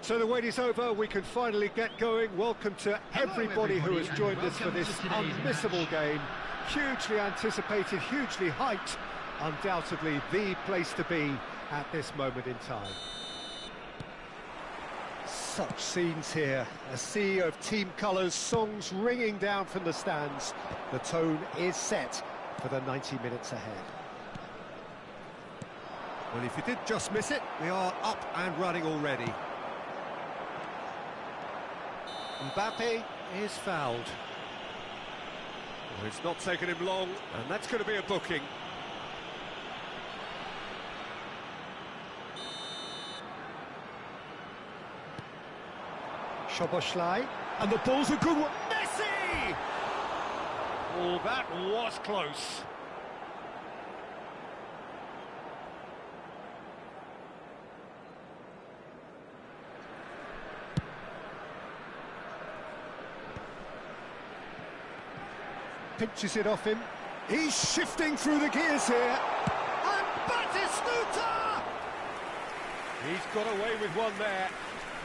So the wait is over, we can finally get going. Welcome to everybody who has joined us for this unmissable game. Hugely anticipated, hugely hyped, undoubtedly the place to be at this moment in time. Such scenes here, a sea of team colours, songs ringing down from the stands. The tone is set for the 90 minutes ahead. Well, if you did just miss it, we are up and running already. Mbappe is fouled. Well, it's not taken him long, and that's going to be a booking. Szoboszlai, and the ball's a good one. Messi! Oh, that was close. Pinches it off him. He's shifting through the gears here. And Batistuta! He's got away with one there.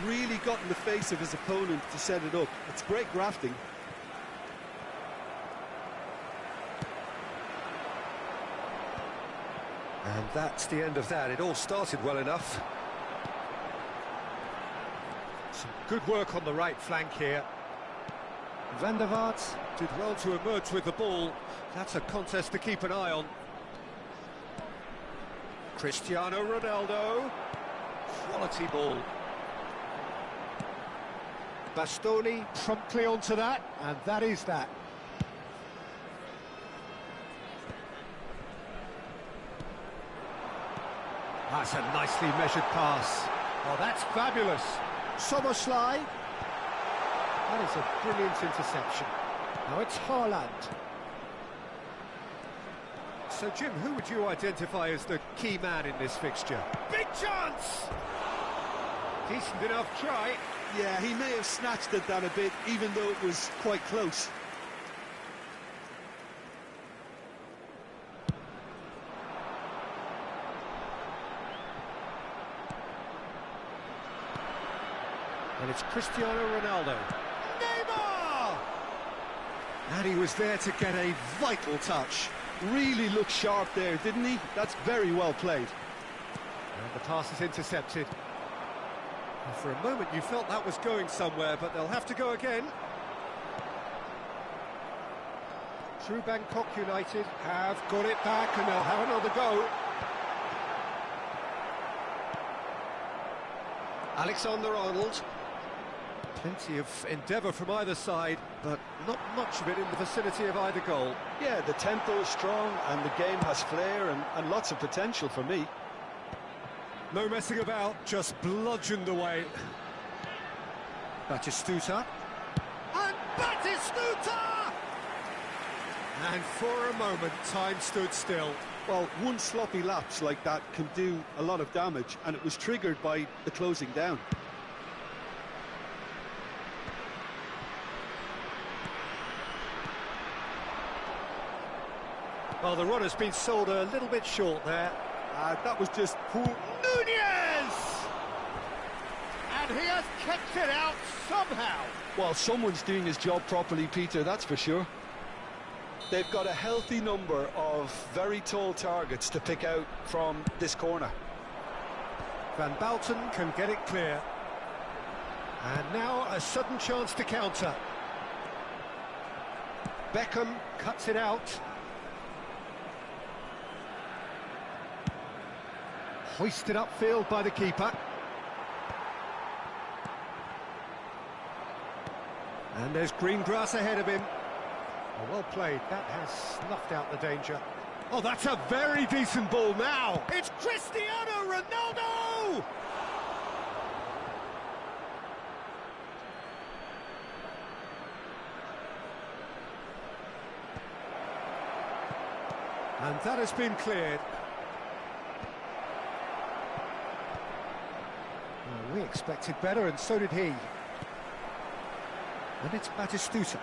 Really got in the face of his opponent to set it up. It's great grafting. And that's the end of that. It all started well enough. Some good work on the right flank here. Van der Vaart did well to emerge with the ball. That's a contest to keep an eye on. Cristiano Ronaldo. Quality ball. Bastoni promptly onto that, and that is that. That's a nicely measured pass. Oh, that's fabulous. Szoboszlai. That is a brilliant interception. Now it's Haaland. So, Jim, who would you identify as the key man in this fixture? Big chance! Decent enough try. Yeah, he may have snatched at that a bit, even though it was quite close. And it's Cristiano Ronaldo. Neymar! And he was there to get a vital touch. Really looked sharp there, didn't he? That's very well played. And the pass is intercepted. And for a moment you felt that was going somewhere, but they'll have to go again. True Bangkok United have got it back and they'll have another go. Alexander-Arnold. Plenty of endeavour from either side, but not much of it in the vicinity of either goal. Yeah, the tempo is strong and the game has flair and lots of potential for me. No messing about, just bludgeoned away. Batistuta. And Batistuta! And for a moment, time stood still. Well, one sloppy lapse like that can do a lot of damage, and it was triggered by the closing down. Well, the run has been sold a little bit short there. That was just poor. Nunez! And he has kept it out somehow. Well, someone's doing his job properly, Peter, that's for sure. They've got a healthy number of very tall targets to pick out from this corner. Van Bouten can get it clear. And now a sudden chance to counter. Beckham cuts it out. Hoisted upfield by the keeper. And there's green grass ahead of him. Oh, well played, that has snuffed out the danger. Oh, that's a very decent ball now. It's Cristiano Ronaldo! And that has been cleared. Well, we expected better, and so did he. And it's Batistuta.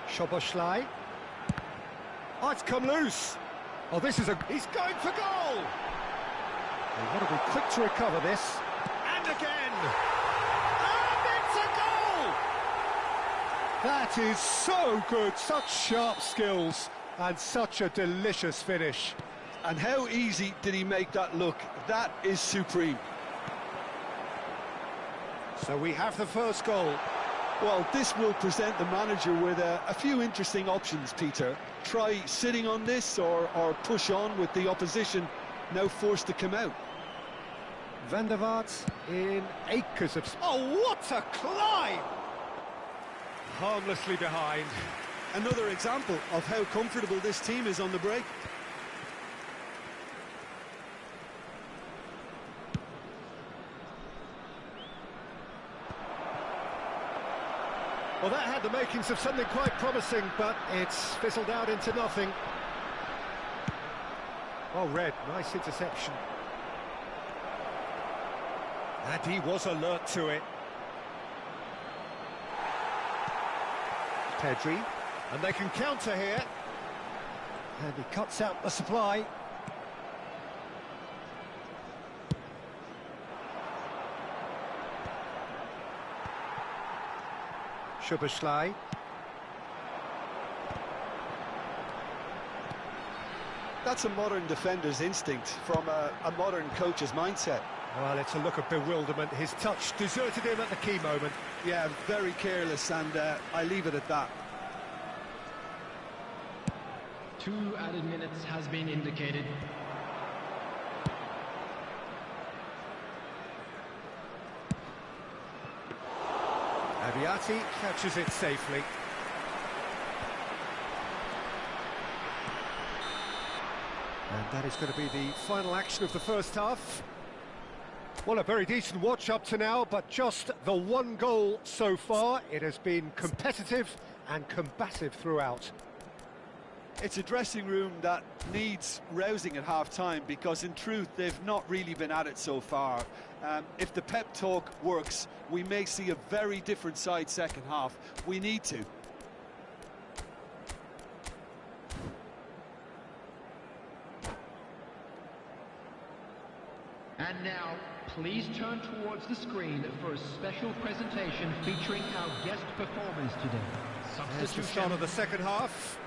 Szoboszlai. Oh, it's come loose. Oh, this is a... He's going for goal! They've got to be quick to recover this. And And again! And it's a goal! That is so good, such sharp skills, and such a delicious finish. And how easy did he make that look? That is supreme. So we have the first goal. Well, this will present the manager with a few interesting options, Peter. Try sitting on this or push on with the opposition now forced to come out. Van der Vaart in acres of... Oh, what a climb! Harmlessly behind. Another example of how comfortable this team is on the break. Well, that had the makings of something quite promising, but it's fizzled out into nothing. Oh, Red, nice interception. And he was alert to it. Pedri, and they can counter here. And he cuts out the supply. Szoboszlai. That's a modern defender's instinct from a modern coach's mindset. Well, it's a look of bewilderment. His touch deserted him at the key moment. Yeah, very careless, and I leave it at that. 2 added minutes has been indicated. Abiati catches it safely. And that is going to be the final action of the first half. Well, a very decent watch up to now, but just the one goal so far. It has been competitive and combative throughout. It's a dressing room that needs rousing at half-time, because in truth they've not really been at it so far. If the pep talk works, we may see a very different side second half. We need to. And now, please turn towards the screen for a special presentation featuring our guest performers today. There's the start of the second half.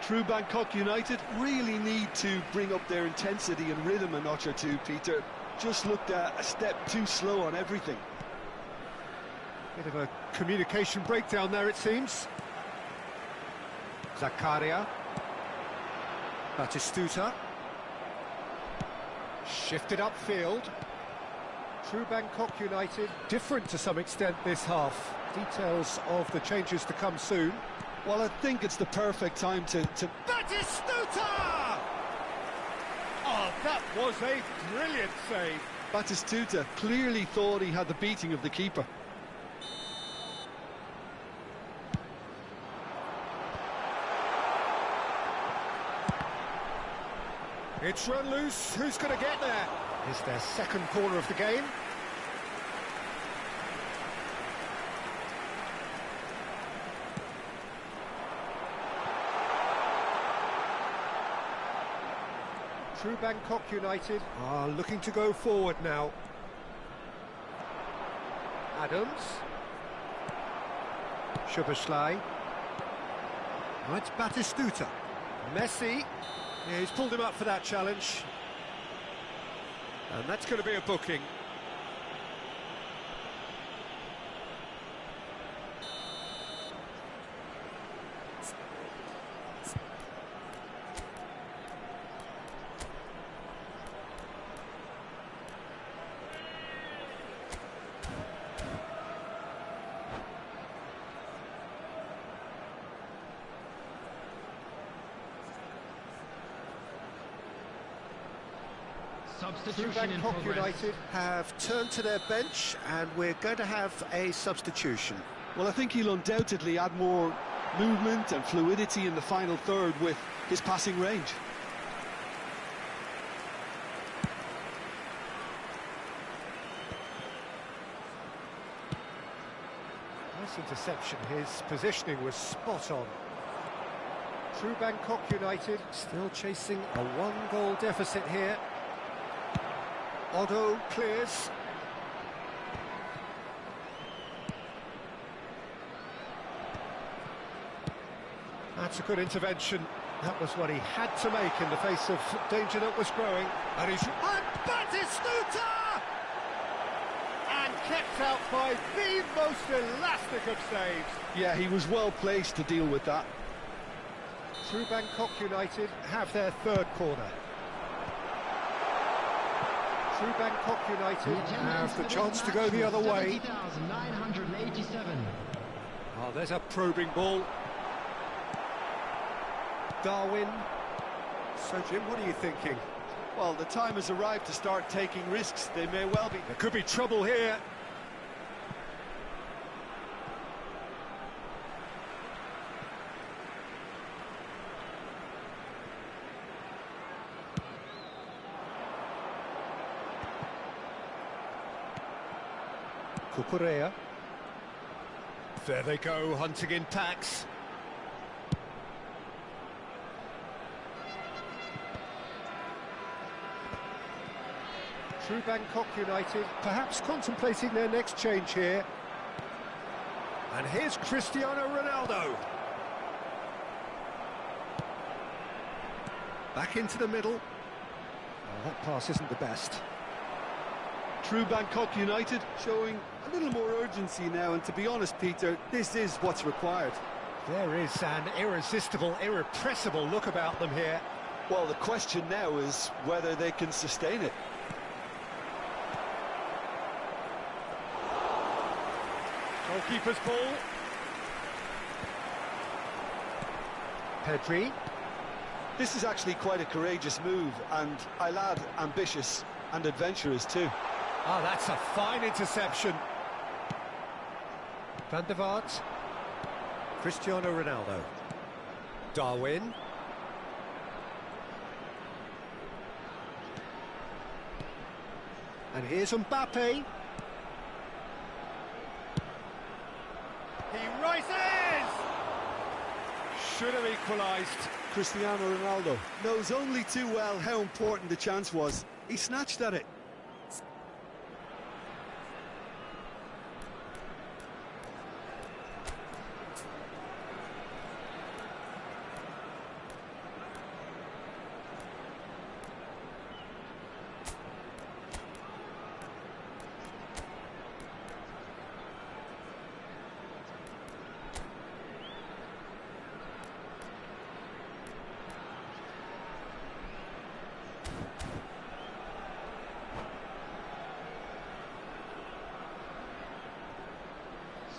True Bangkok United really need to bring up their intensity and rhythm a notch or two, Peter. Just looked a step too slow on everything. Bit of a communication breakdown there, it seems. Zakaria. Batistuta. Shifted upfield. True Bangkok United, different to some extent this half. Details of the changes to come soon. Well, I think it's the perfect time to... Batistuta! Oh, that was a brilliant save. Batistuta clearly thought he had the beating of the keeper. It's run loose. Who's going to get there? It's their second corner of the game. True Bangkok United are looking to go forward now. Adams. Szoboszlai. Oh, it's Batistuta. Messi. Yeah, he's pulled him up for that challenge. And that's going to be a booking. Substitution in Bangkok progress. United have turned to their bench, and we're going to have a substitution. Well, I think he'll undoubtedly add more movement and fluidity in the final third with his passing range. Nice interception. His positioning was spot on. True Bangkok United still chasing a one-goal deficit here. Otto clears. That's a good intervention. That was what he had to make in the face of danger that was growing. And he's... And Batistuta! And kept out by the most elastic of saves. Yeah, he was well placed to deal with that. Through Bangkok United have their third corner. Through Bangkok United have the chance to go the other way. 70,987. Oh, there's a probing ball. Darwin. So, Jim, what are you thinking? Well, the time has arrived to start taking risks. They may well be. There could be trouble here. Cucurella. There they go, hunting in packs. Through Bangkok United, perhaps contemplating their next change here. And here's Cristiano Ronaldo. Back into the middle. Oh, that pass isn't the best. True Bangkok United showing a little more urgency now, and to be honest, Peter, this is what's required. There is an irresistible, irrepressible look about them here. Well, the question now is whether they can sustain it. Goalkeeper's ball. Pedri. This is actually quite a courageous move, and I'll add ambitious and adventurous too. Ah, that's a fine interception. Van der Vaart. Cristiano Ronaldo. Darwin. And here's Mbappe. He rises! Should have equalised. Cristiano Ronaldo knows only too well how important the chance was. He snatched at it.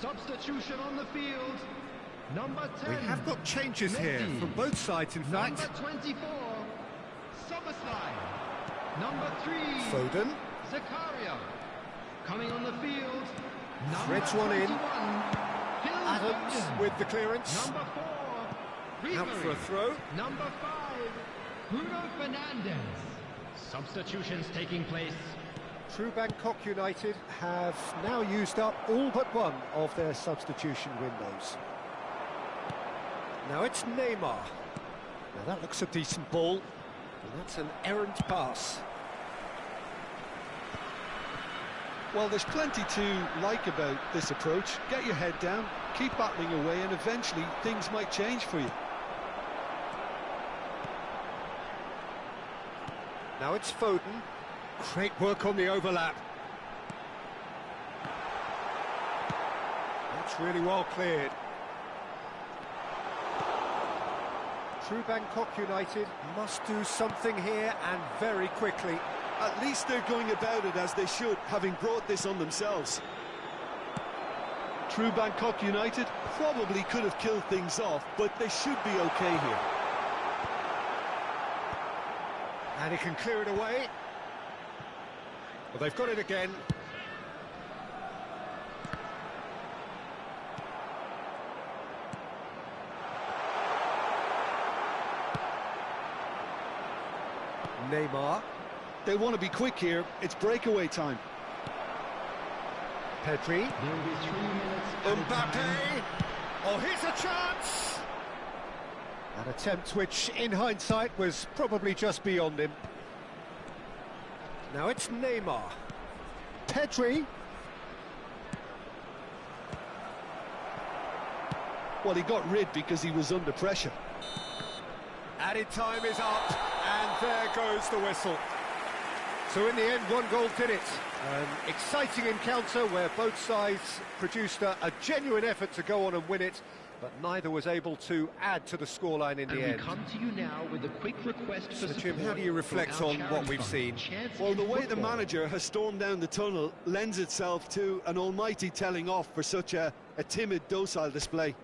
Substitution on the field. Number 10. We have got changes here from both sides, in fact. Number 24. Soberstein. Number 3. Foden. Zakaria. Coming on the field. Threads one in. Adams Foden. with the clearance. Number 4. Out for a throw. Number 5. Bruno Fernandes. Substitutions taking place. True Bangkok United have now used up all but one of their substitution windows. Now it's Neymar. Now that looks a decent ball, and that's an errant pass. Well, there's plenty to like about this approach. Get your head down, keep battling away, and eventually things might change for you. Now it's Foden. Great work on the overlap. That's really well cleared. True Bangkok United must do something here, and very quickly. At least they're going about it as they should, having brought this on themselves. True Bangkok United probably could have killed things off, but they should be okay here. And he can clear it away. Well, they've got it again. Neymar. They want to be quick here. It's breakaway time. Pedri. There will be 3 minutes. added Mbappe. time. Oh, here's a chance. An attempt which, in hindsight, was probably just beyond him. Now it's Neymar. Pedri. Well, he got rid because he was under pressure. Added time is up, and there goes the whistle. So in the end, one goal did it. An exciting encounter where both sides produced a genuine effort to go on and win it, but neither was able to add to the scoreline in the end. And we come to you now with a quick request for support. Jim, how do you reflect on what we've seen? Well, the way the manager has stormed down the tunnel lends itself to an almighty telling off for such a timid, docile display.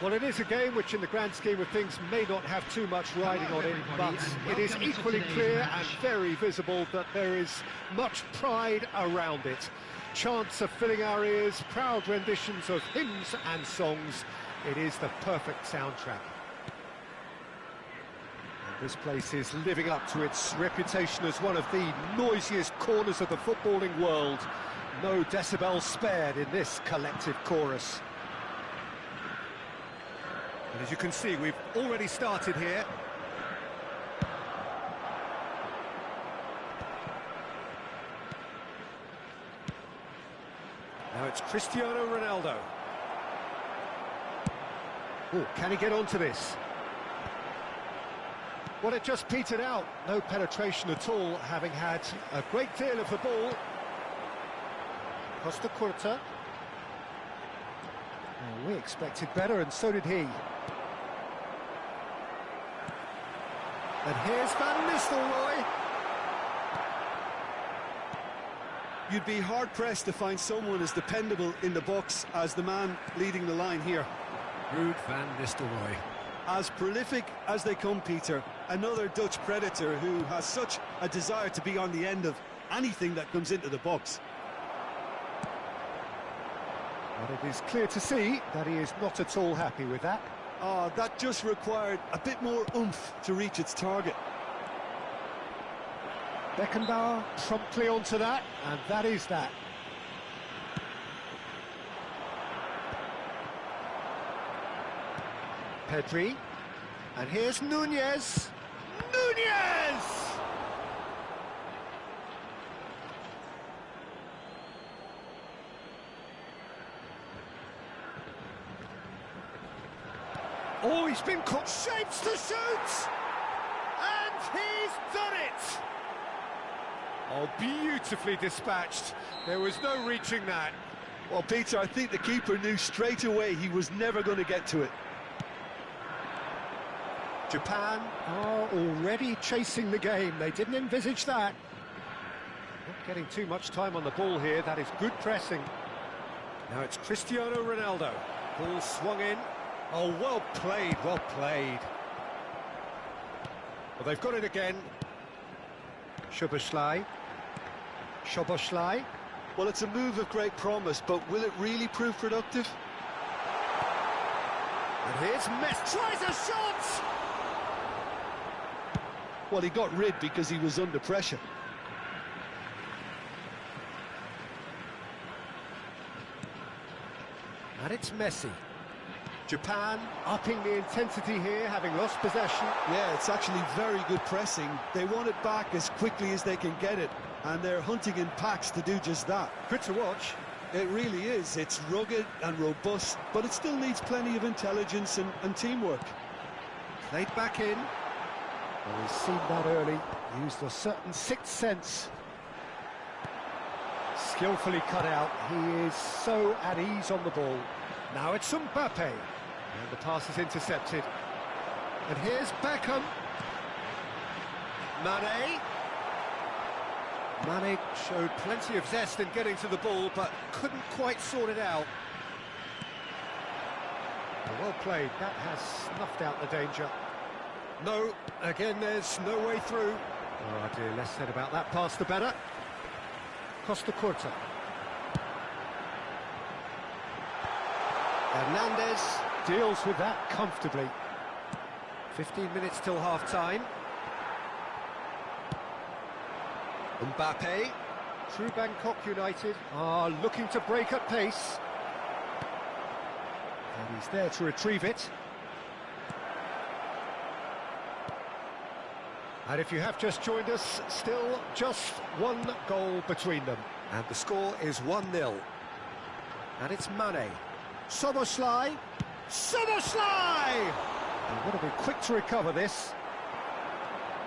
Well, it is a game which, in the grand scheme of things, may not have too much riding on it, but it is equally clear and very visible that there is much pride around it. Chants are filling our ears, proud renditions of hymns and songs. It is the perfect soundtrack. And this place is living up to its reputation as one of the noisiest corners of the footballing world. No decibels spared in this collective chorus. And as you can see, we've already started here. Now it's Cristiano Ronaldo. Oh, can he get onto this? Well, it just petered out. No penetration at all, having had a great deal of the ball. Costa Curta. Oh, we expected better, and so did he. And here's Van Nistelrooy. You'd be hard-pressed to find someone as dependable in the box as the man leading the line here. Ruud van Nistelrooy. As prolific as they come, Peter, another Dutch predator who has such a desire to be on the end of anything that comes into the box. But it is clear to see that he is not at all happy with that. Oh, that just required a bit more oomph to reach its target. Beckenbauer promptly onto that, and that is that. Pedri, and here's Nunez. Nunez! Oh, he's been caught. Shapes to shoot! And he's done it! Oh, beautifully dispatched. There was no reaching that. Well, Peter, I think the keeper knew straight away he was never going to get to it. Japan are already chasing the game. They didn't envisage that. Not getting too much time on the ball here. That is good pressing. Now it's Cristiano Ronaldo. Ball swung in. Oh, well played, well played. Well, they've got it again. Szoboszlai. Well, it's a move of great promise, but will it really prove productive? And here's Messi. Tries a shot! Well, he got rid because he was under pressure. And it's Messi. Japan upping the intensity here, having lost possession. Yeah, it's actually very good pressing. They want it back as quickly as they can get it, and they're hunting in packs to do just that. Good to watch. It really is. It's rugged and robust, but it still needs plenty of intelligence and teamwork. Played back in. Well, he's seen that early. Used a certain sixth sense. Skillfully cut out. He is so at ease on the ball. Now it's Mbappe. And the pass is intercepted. And here's Beckham. Mane showed plenty of zest in getting to the ball, but couldn't quite sort it out. Well played. That has snuffed out the danger. No, again, there's no way through. Oh dear, less said about that pass, the better. Costa Curta. Hernandez deals with that comfortably. 15 minutes till half-time. Mbappe. True Bangkok United are looking to break at pace. And he's there to retrieve it. And if you have just joined us, still just one goal between them. And the score is 1-0. And it's Mane. Szoboszlai! And got to be quick to recover this.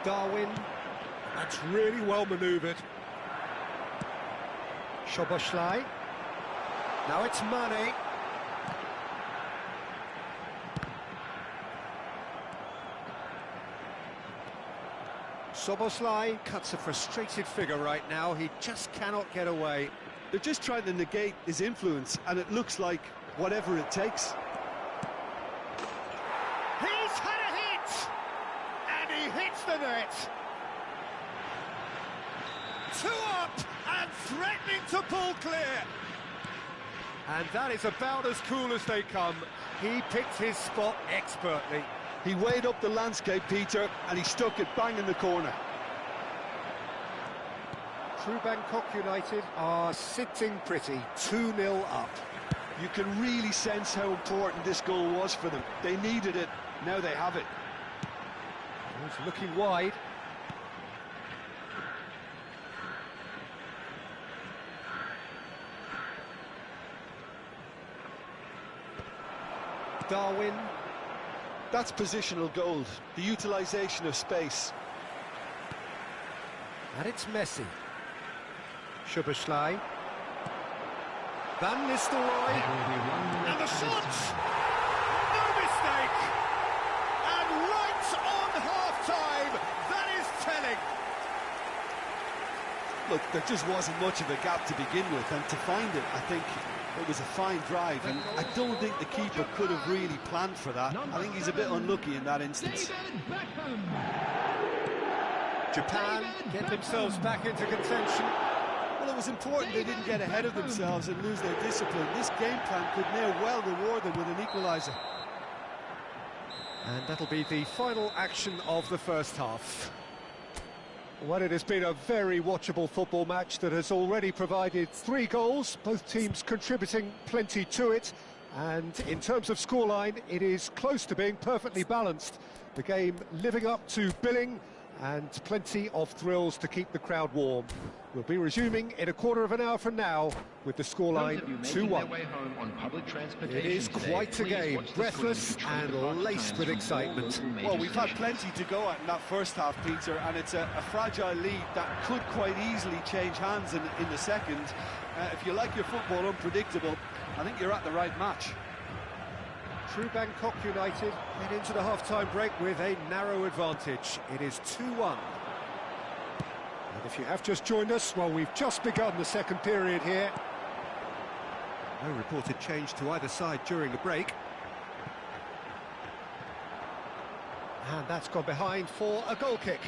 Darwin. That's really well manoeuvred. Szoboszlai. Now it's Mane. Szoboszlai cuts a frustrated figure right now. He just cannot get away. They're just trying to negate his influence, and it looks like whatever it takes. He's had a hit! And he hits the net! 2 up and threatening to pull clear! And that is about as cool as they come. He picked his spot expertly. He weighed up the landscape, Peter, and he stuck it bang in the corner. True Bangkok United are sitting pretty, 2-0 up. You can really sense how important this goal was for them. They needed it, now they have it. He's looking wide. Darwin. That's positional gold, the utilisation of space. And it's Messi. Szoboszlai. Van Nistelrooy. And the shot! No mistake! And right on half-time, that is telling. Look, there just wasn't much of a gap to begin with, and to find it, I think it was a fine drive, and I don't think the keeper could have really planned for that. I think he's a bit unlucky in that instance. Japan get themselves back into contention. Well, it was important they didn't get ahead of themselves and lose their discipline. This game plan could now well reward them with an equaliser. And that'll be the final action of the first half. Well, it has been a very watchable football match that has already provided 3 goals, both teams contributing plenty to it. And in terms of scoreline, it is close to being perfectly balanced. The game living up to billing and plenty of thrills to keep the crowd warm. We'll be resuming in a quarter of an hour from now with the scoreline 2-1. It is quite a game, breathless and laced with excitement. Well, we've had plenty to go at in that first half, Peter, and it's a fragile lead that could quite easily change hands in the second. If you like your football unpredictable, I think you're at the right match. True Bangkok United head into the half-time break with a narrow advantage. It is 2-1. And if you have just joined us, well, we've just begun the second period here. No reported change to either side during the break. And that's gone behind for a goal kick.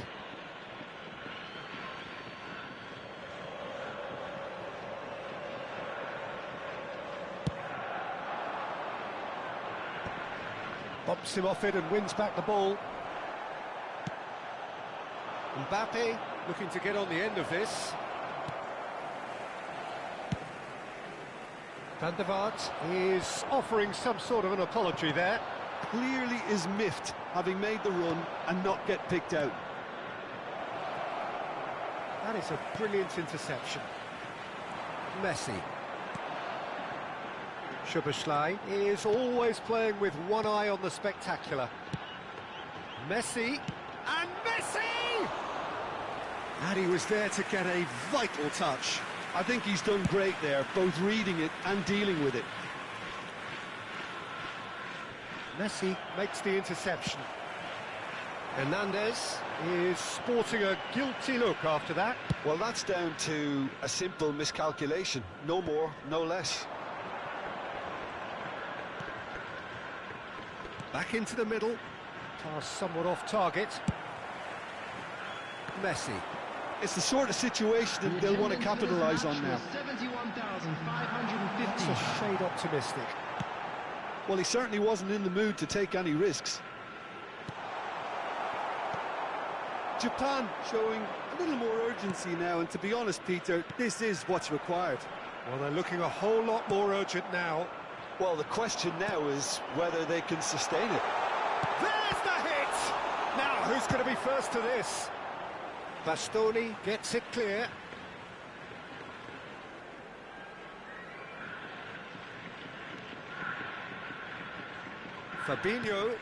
Bumps him off it and wins back the ball. Mbappe looking to get on the end of this. Van der Vaart is offering some sort of an apology there. Clearly is miffed, having made the run and not get picked out. That is a brilliant interception. Messi. Szoboszlai is always playing with one eye on the spectacular. Messi, and Messi! And he was there to get a vital touch. I think he's done great there, both reading it and dealing with it. Messi makes the interception. Hernandez is sporting a guilty look after that. Well, that's down to a simple miscalculation. No more, no less. Back into the middle. Pass somewhat off target. Messi. It's the sort of situation that they'll want to capitalise on now. That's a shade optimistic. Well, he certainly wasn't in the mood to take any risks. Japan showing a little more urgency now, and to be honest, Peter, this is what's required. Well, they're looking a whole lot more urgent now. Well, the question now is whether they can sustain it. There's the hit! Now, who's going to be first to this? Bastoni gets it clear. Fabinho.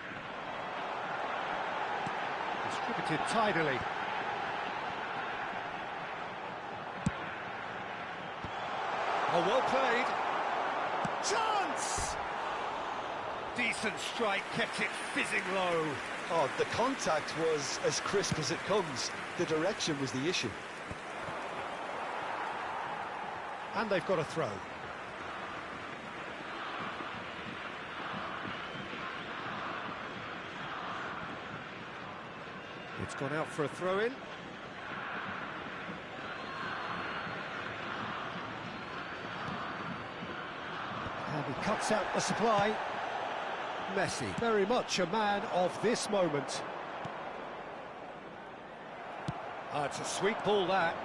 Distributed tidily. Oh, well played. Chance! Decent strike, kept it fizzing low. Oh, the contact was as crisp as it comes. The direction was the issue. And they've got a throw. It's gone out for a throw-in. And he cuts out the supply. Messi, very much a man of this moment. Oh, it's a sweet ball, that.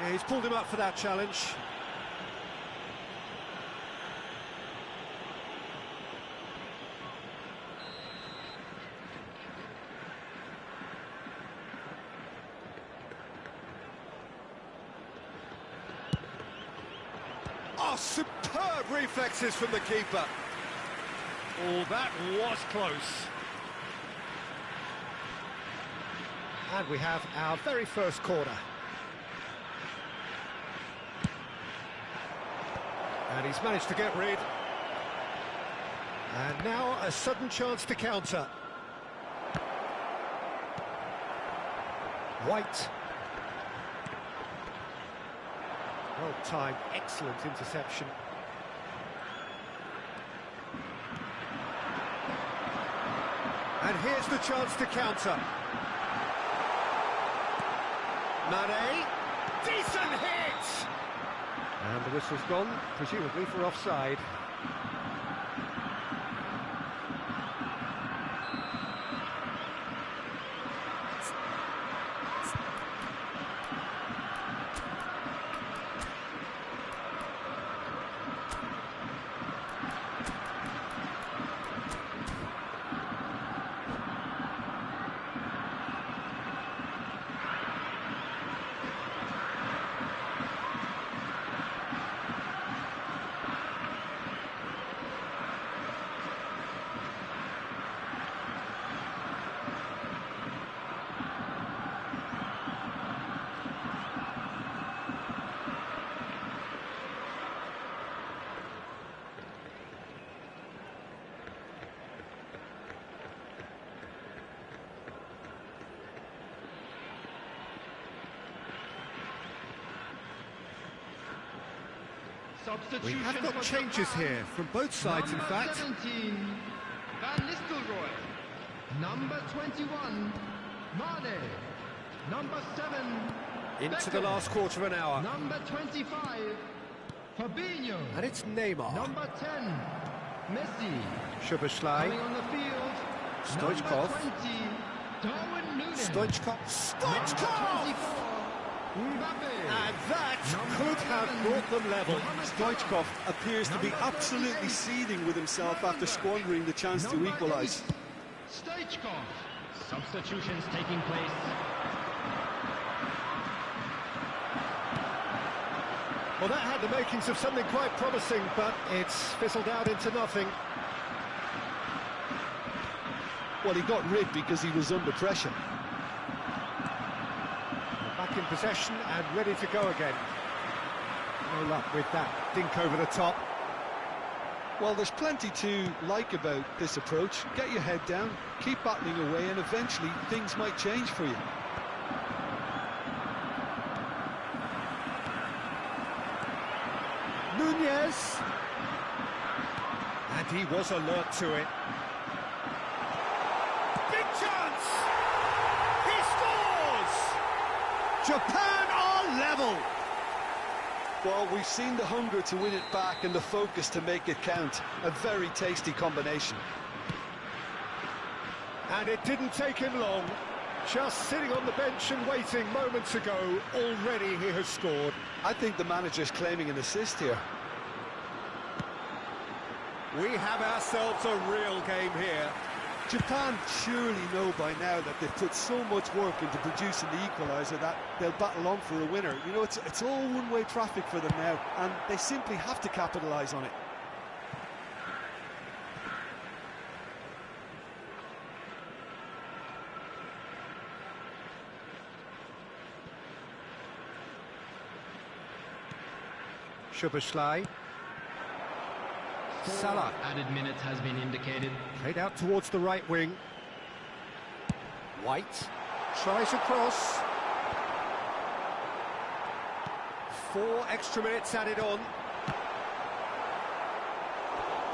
Yeah, he's pulled him up for that challenge. Oh, superb reflexes from the keeper. Oh, that was close. And we have our very first corner. And he's managed to get rid. And now a sudden chance to counter. White. Well timed, excellent interception. And here's the chance to counter. Mane, decent hit! And the whistle's gone, presumably for offside. We have got changes here from both sides, in fact. Number 17, Van Nistelrooy. Number 21, Mane. Number 7, Into the Beckham. last quarter of an hour. Number 25, Fabinho. And it's Neymar. Number 10, Messi. Szoboszlai. Coming on the field, Stoichkov. number 20, Darwin Núñez. Stoichkov. Number Stoichkov! 24, Mbappe. And that Number could have 11, brought them level. Stoichkov appears to be absolutely seething with himself after squandering the chance to Number equalise. 8, Stoichkov. Substitutions taking place. Well, that had the makings of something quite promising, but it's fizzled out into nothing. Well, he got rid because he was under pressure. Back in possession and ready to go again. No luck with that dink over the top. Well, there's plenty to like about this approach. Get your head down, keep battling away, and eventually things might change for you. Núñez. And he was alert to it. Big chance! He scores! Japan are level! Well, we've seen the hunger to win it back and the focus to make it count. A very tasty combination. And it didn't take him long. Just sitting on the bench and waiting moments ago, already he has scored. I think the manager's claiming an assist here. We have ourselves a real game here. Japan surely know by now that they've put so much work into producing the equaliser that they'll battle on for a winner. You know, it's all one-way traffic for them now, and they simply have to capitalise on it. Szoboszlai. Salah. Added minutes has been indicated. Played out towards the right wing. White tries across. 4 extra minutes added on.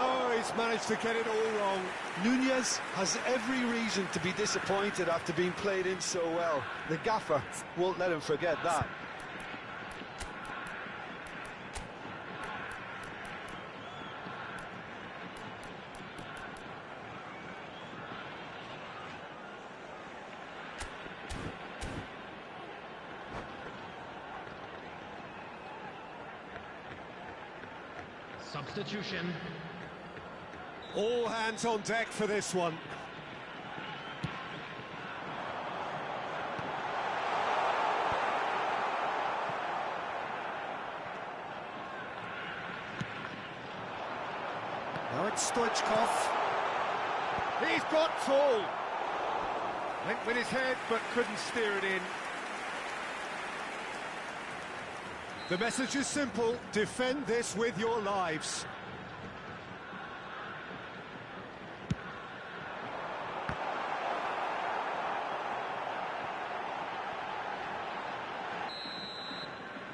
Oh, he's managed to get it all wrong. Núñez has every reason to be disappointed after being played in so well. The gaffer won't let him forget that. Substitution. All hands on deck for this one. Now it's Stoichkov. He's got tall. Went with his head, but couldn't steer it in. The message is simple: defend this with your lives.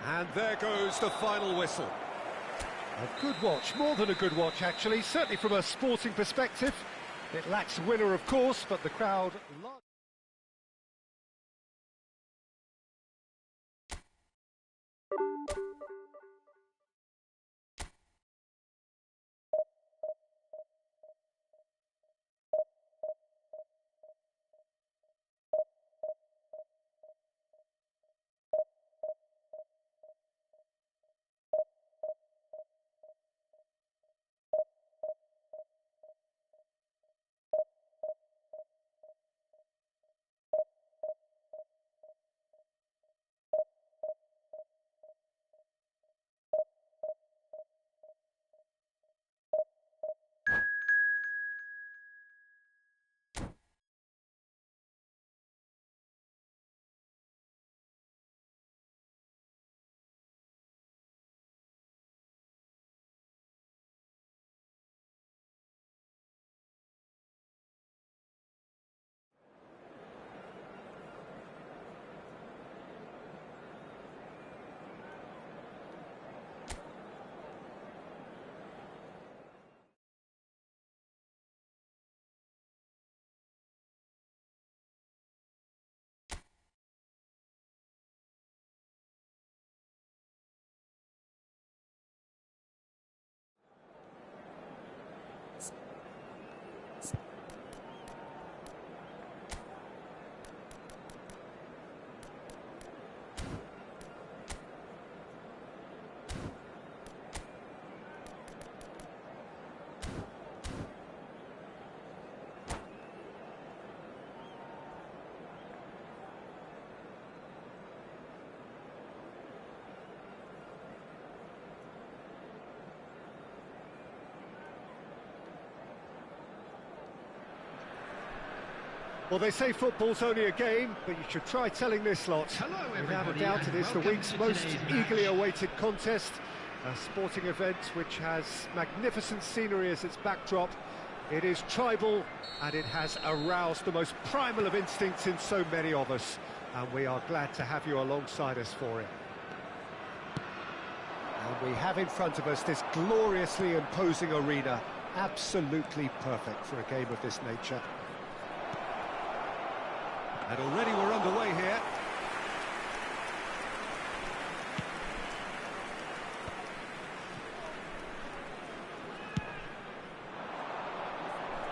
And there goes the final whistle. A good watch, more than a good watch actually, certainly from a sporting perspective. It lacks a winner, of course, but the crowd Well, they say football's only a game, but you should try telling this lot. Hello, Without a everybody, doubt, it and is the welcome week's to most today's eagerly match. awaited contest. A sporting event which has magnificent scenery as its backdrop. It is tribal, and it has aroused the most primal of instincts in so many of us. And we are glad to have you alongside us for it. And we have in front of us this gloriously imposing arena. Absolutely perfect for a game of this nature. And already we're underway here.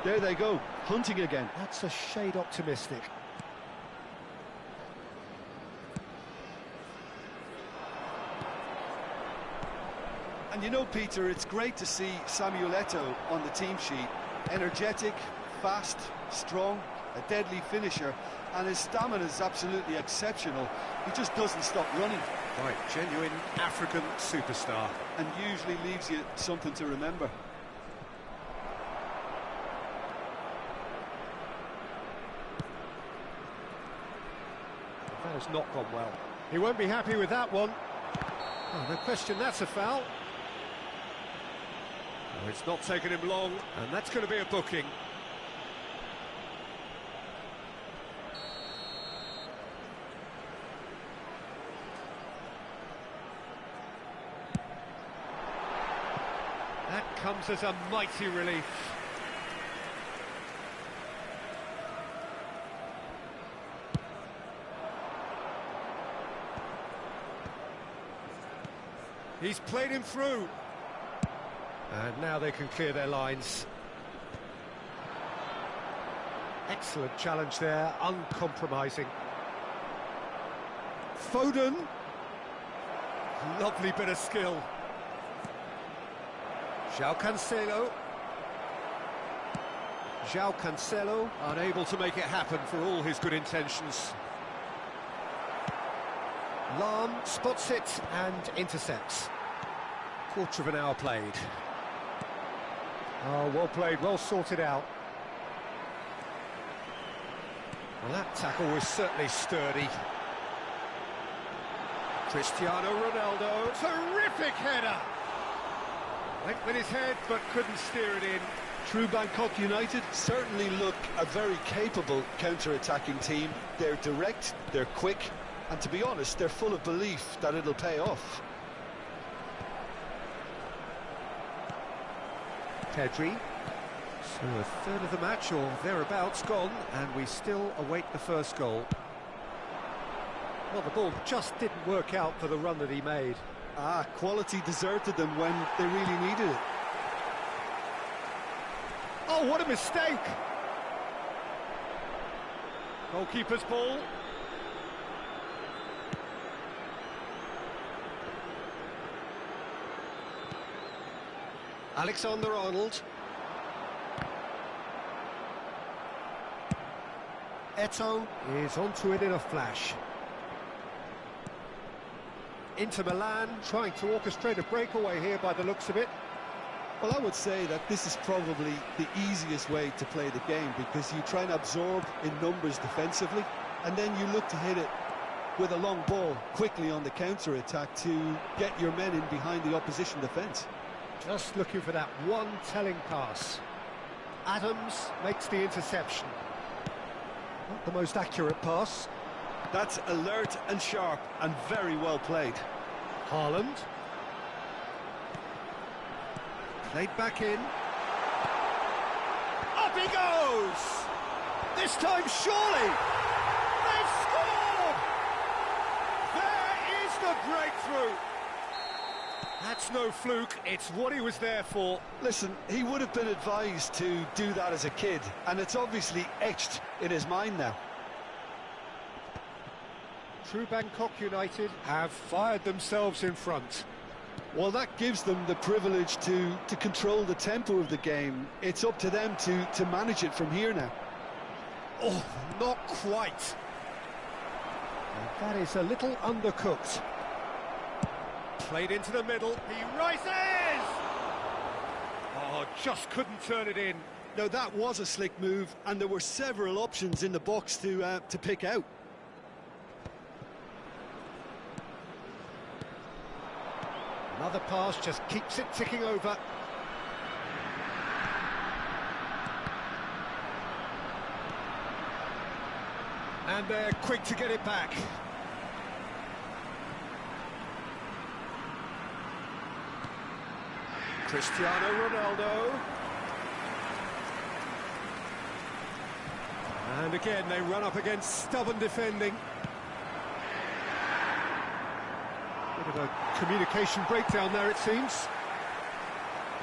There they go, hunting again. That's a shade optimistic. And you know, Peter, it's great to see Samuel Eto'o on the team sheet. Energetic, fast, strong, a deadly finisher, and his stamina is absolutely exceptional. He just doesn't stop running. Right, genuine African superstar. And usually leaves you something to remember. That has not gone well. He won't be happy with that one. Oh, no question, that's a foul. Oh, it's not taken him long, and that's going to be a booking. That comes as a mighty relief. He's played him through. And now they can clear their lines. Excellent challenge there, uncompromising. Foden. Lovely bit of skill. João Cancelo. João Cancelo, unable to make it happen for all his good intentions. Lam spots it and intercepts. Quarter of an hour played. Oh, well played, well sorted out. Well, that tackle was certainly sturdy. Cristiano Ronaldo, terrific header! Went with his head, but couldn't steer it in. True Bangkok United certainly look a very capable counter-attacking team. They're direct, they're quick, and to be honest, they're full of belief that it'll pay off. Pedri. So a third of the match, or thereabouts, gone, and we still await the first goal. Well, the ball just didn't work out for the run that he made. Quality deserted them when they really needed it. Oh, what a mistake! Goalkeeper's ball. Alexander-Arnold. Eto'o is onto it in a flash. Inter Milan trying to orchestrate a breakaway here by the looks of it. Well, I would say that this is probably the easiest way to play the game, because you try and absorb in numbers defensively, and then you look to hit it with a long ball quickly on the counter-attack to get your men in behind the opposition defence. Just looking for that one telling pass. Adams makes the interception. Not the most accurate pass. That's alert and sharp and very well played. Haaland. Played back in. Up he goes! This time surely! They've scored! There is the breakthrough! That's no fluke, it's what he was there for. Listen, he would have been advised to do that as a kid, and it's obviously etched in his mind now. True Bangkok United have fired themselves in front. Well, that gives them the privilege to control the tempo of the game. It's up to them to manage it from here now. Oh, not quite. And that is a little undercooked. Played into the middle, he rises! Oh, just couldn't turn it in. No, that was a slick move, and there were several options in the box to pick out. Another pass just keeps it ticking over. And they're quick to get it back. Cristiano Ronaldo. And again, they run up against stubborn defending. Bit of a communication breakdown there, it seems.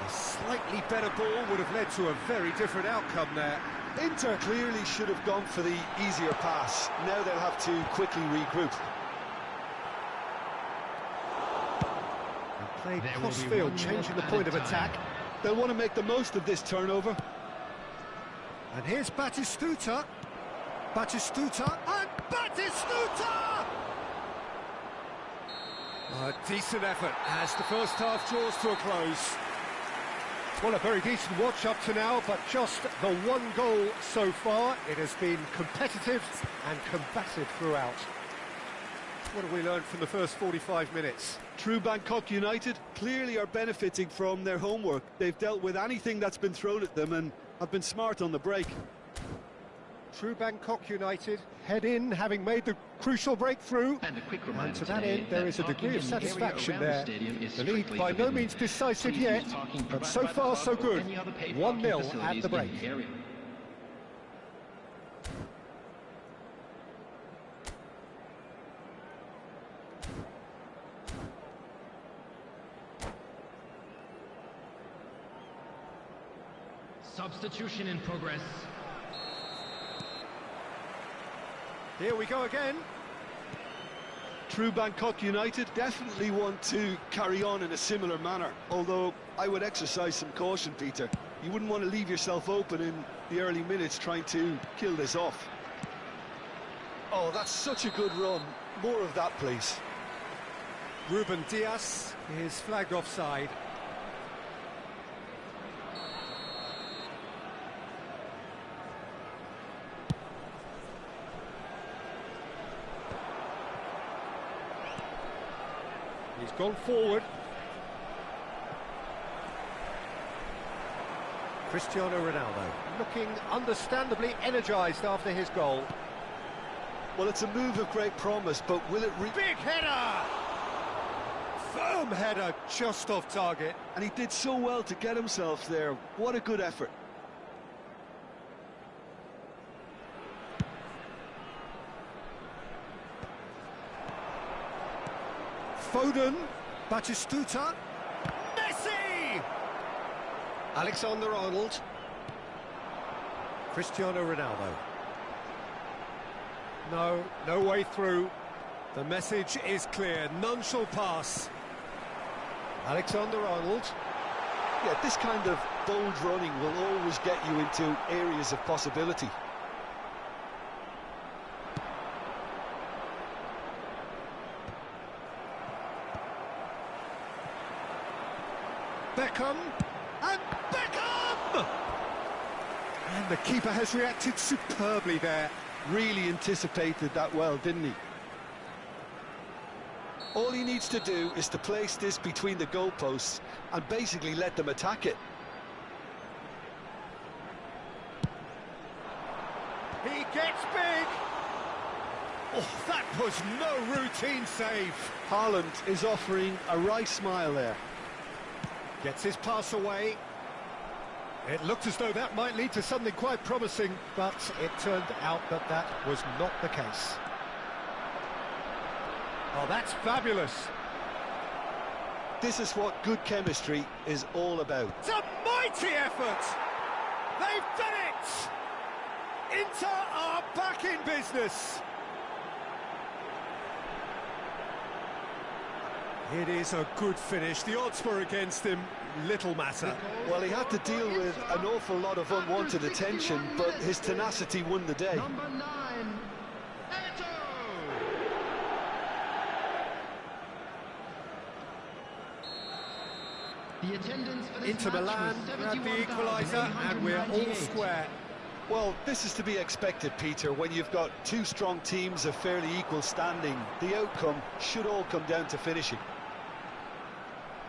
A slightly better ball would have led to a very different outcome there. Inter clearly should have gone for the easier pass. Now they'll have to quickly regroup. And play cross-field, changing the point of attack. They'll want to make the most of this turnover. And here's Batistuta. Batistuta and Batistuta! A decent effort as the first half draws to a close. Well, a very decent watch up to now, but just the one goal so far. It has been competitive and combative throughout. What have we learned from the first 45 minutes? True Bangkok United clearly are benefiting from their homework. They've dealt with anything that's been thrown at them and have been smart on the break. True Bangkok United head in, having made the crucial breakthrough. And to that end, there is a degree of satisfaction there. The lead by no means decisive yet, but so far so good. 1-0 at the break. Substitution in progress. Here we go again. True Bangkok United definitely want to carry on in a similar manner, although I would exercise some caution, Peter. You wouldn't want to leave yourself open in the early minutes trying to kill this off. Oh, that's such a good run. More of that, please. Ruben Dias is flagged offside. He's gone forward. Cristiano Ronaldo looking understandably energised after his goal. Well, it's a move of great promise, but will it Big header! Firm header, just off target. And he did so well to get himself there. What a good effort. Foden, Batistuta, Messi! Alexander-Arnold, Cristiano Ronaldo. No way through. The message is clear, none shall pass. Alexander-Arnold. Yeah, this kind of bold running will always get you into areas of possibility. Beckham, and Beckham! And the keeper has reacted superbly there. Really anticipated that well, didn't he? All he needs to do is to place this between the goalposts and basically let them attack it. He gets big! Oh, that was no routine save. Haaland is offering a right smile there. Gets his pass away. It looked as though that might lead to something quite promising, but it turned out that that was not the case. Oh, that's fabulous. This is what good chemistry is all about. It's a mighty effort. They've done it. Inter are back in business. It is a good finish. The odds were against him. Little matter. Well, he had to deal with an awful lot of unwanted attention, but his tenacity won the day. Number 9, Eto! The The attendance for this Inter match Milan was grab the equaliser, and we're all square. Well, this is to be expected, Peter. When you've got two strong teams of fairly equal standing, the outcome should all come down to finishing.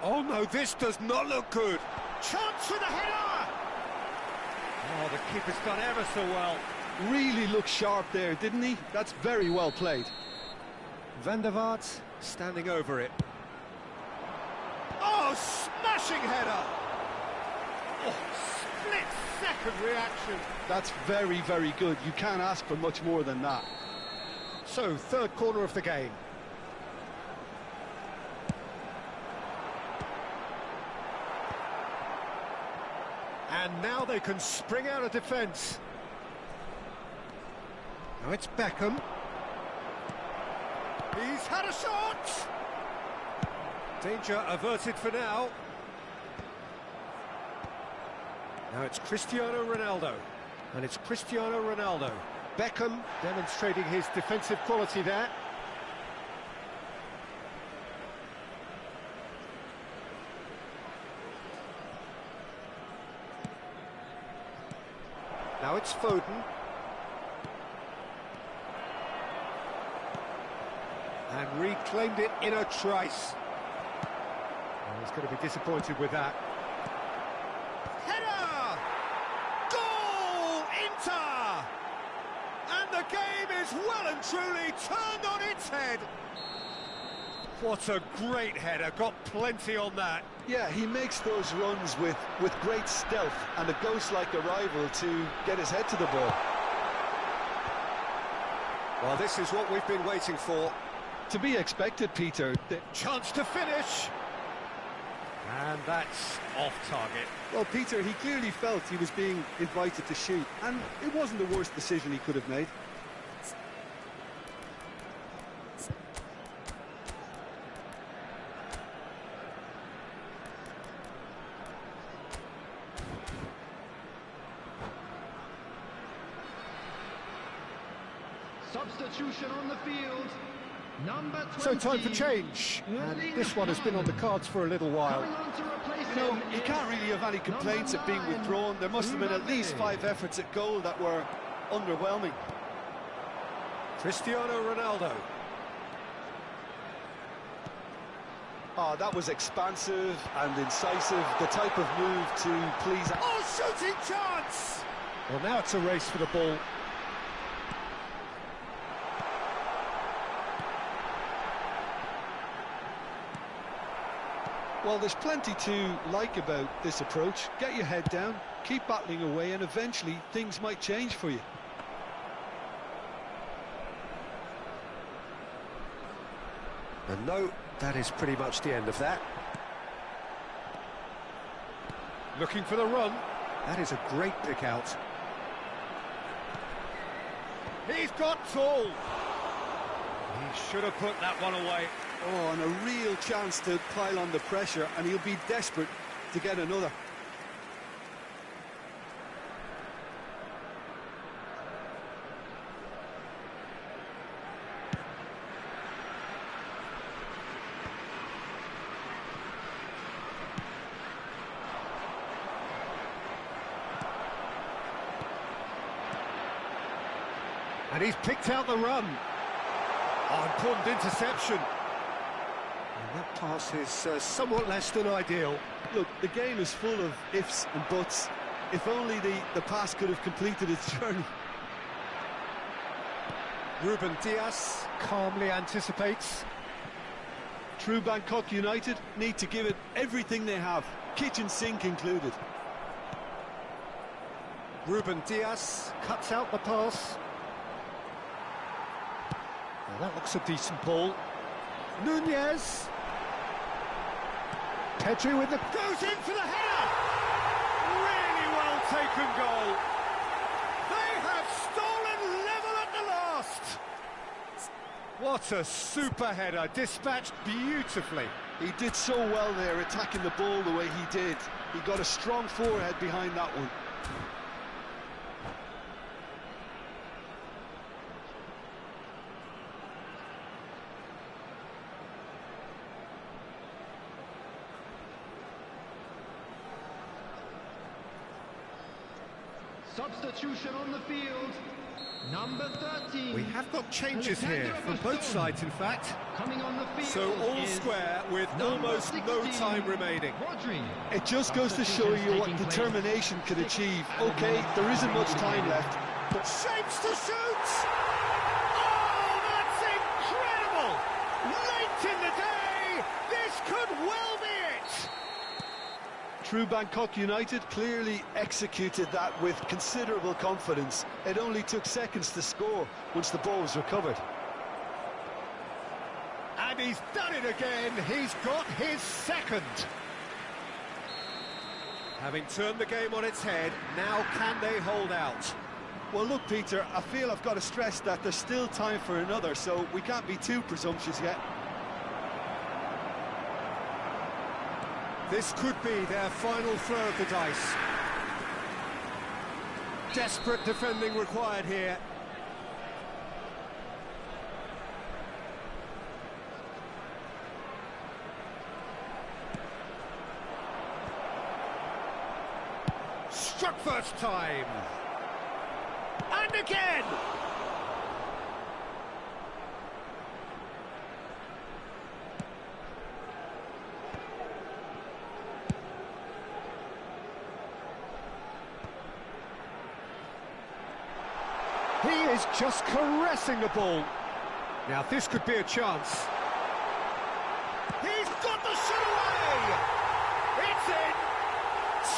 Oh no, this does not look good. Chance for the header! Oh, the keeper's done ever so well. Really looked sharp there, didn't he? That's very well played. Van der Vaart standing over it. Oh, smashing header! Oh, split-second reaction. That's very, very good. You can't ask for much more than that. So, third corner of the game. And now they can spring out of defence. Now it's Beckham. He's had a shot! Danger averted for now. Now it's Cristiano Ronaldo. And it's Cristiano Ronaldo. Beckham demonstrating his defensive quality there. Now it's Foden. And reclaimed it in a trice. Oh, he's going to be disappointed with that. Header! Goal! Inter! And the game is well and truly turned on its head. What a great header, got plenty on that. Yeah, he makes those runs with great stealth and a ghost-like arrival to get his head to the ball. Well, this is what we've been waiting for. To be expected, Peter. Chance to finish. And that's off target. Well, Peter, he clearly felt he was being invited to shoot, and it wasn't the worst decision he could have made. Substitution on the field. Number 20. So time for change. And this one has been on the cards for a little while. You know, you can't really have any complaints at being withdrawn. There must have been at least 5 efforts at goal that were underwhelming. Cristiano Ronaldo. Oh, that was expansive and incisive, the type of move to please... Oh, shooting chance! Well, now it's a race for the ball. Well, there's plenty to like about this approach. Get your head down, keep battling away, and eventually things might change for you. And no, that is pretty much the end of that. Looking for the run. That is a great pick out. He's got tall. He should have put that one away. Oh, and a real chance to pile on the pressure, and he'll be desperate to get another. And he's picked out the run. Oh, important interception. And that pass is somewhat less than ideal. Look, the game is full of ifs and buts. If only the pass could have completed its journey. Ruben Dias calmly anticipates. True Bangkok United need to give it everything they have, kitchen sink included. Ruben Dias cuts out the pass. Well, that looks a decent ball. Nunez. Pedri with the... goes in for the header! Really well taken goal. They have stolen level at the last. What a super header, dispatched beautifully. He did so well there, attacking the ball the way he did. He got a strong forehead behind that one. Substitution on the field. Number 13. We have got changes here from both sides, in fact. Coming on the field. So all is square with almost no 16, time remaining. Rodri. It just goes to show you what determination can achieve. Okay, there isn't much time left, but Shapes to shoot! Oh, that's incredible! Late in the day, this could well be it! True Bangkok United clearly executed that with considerable confidence. It only took seconds to score once the ball was recovered. And he's done it again, he's got his second. Having turned the game on its head, now can they hold out? Well, look, Peter, I feel I've got to stress that there's still time for another, so we can't be too presumptuous yet. This could be their final throw of the dice. Desperate defending required here. Struck first time. And again! He is just caressing the ball. Now this could be a chance. He's got the shot away! It's in!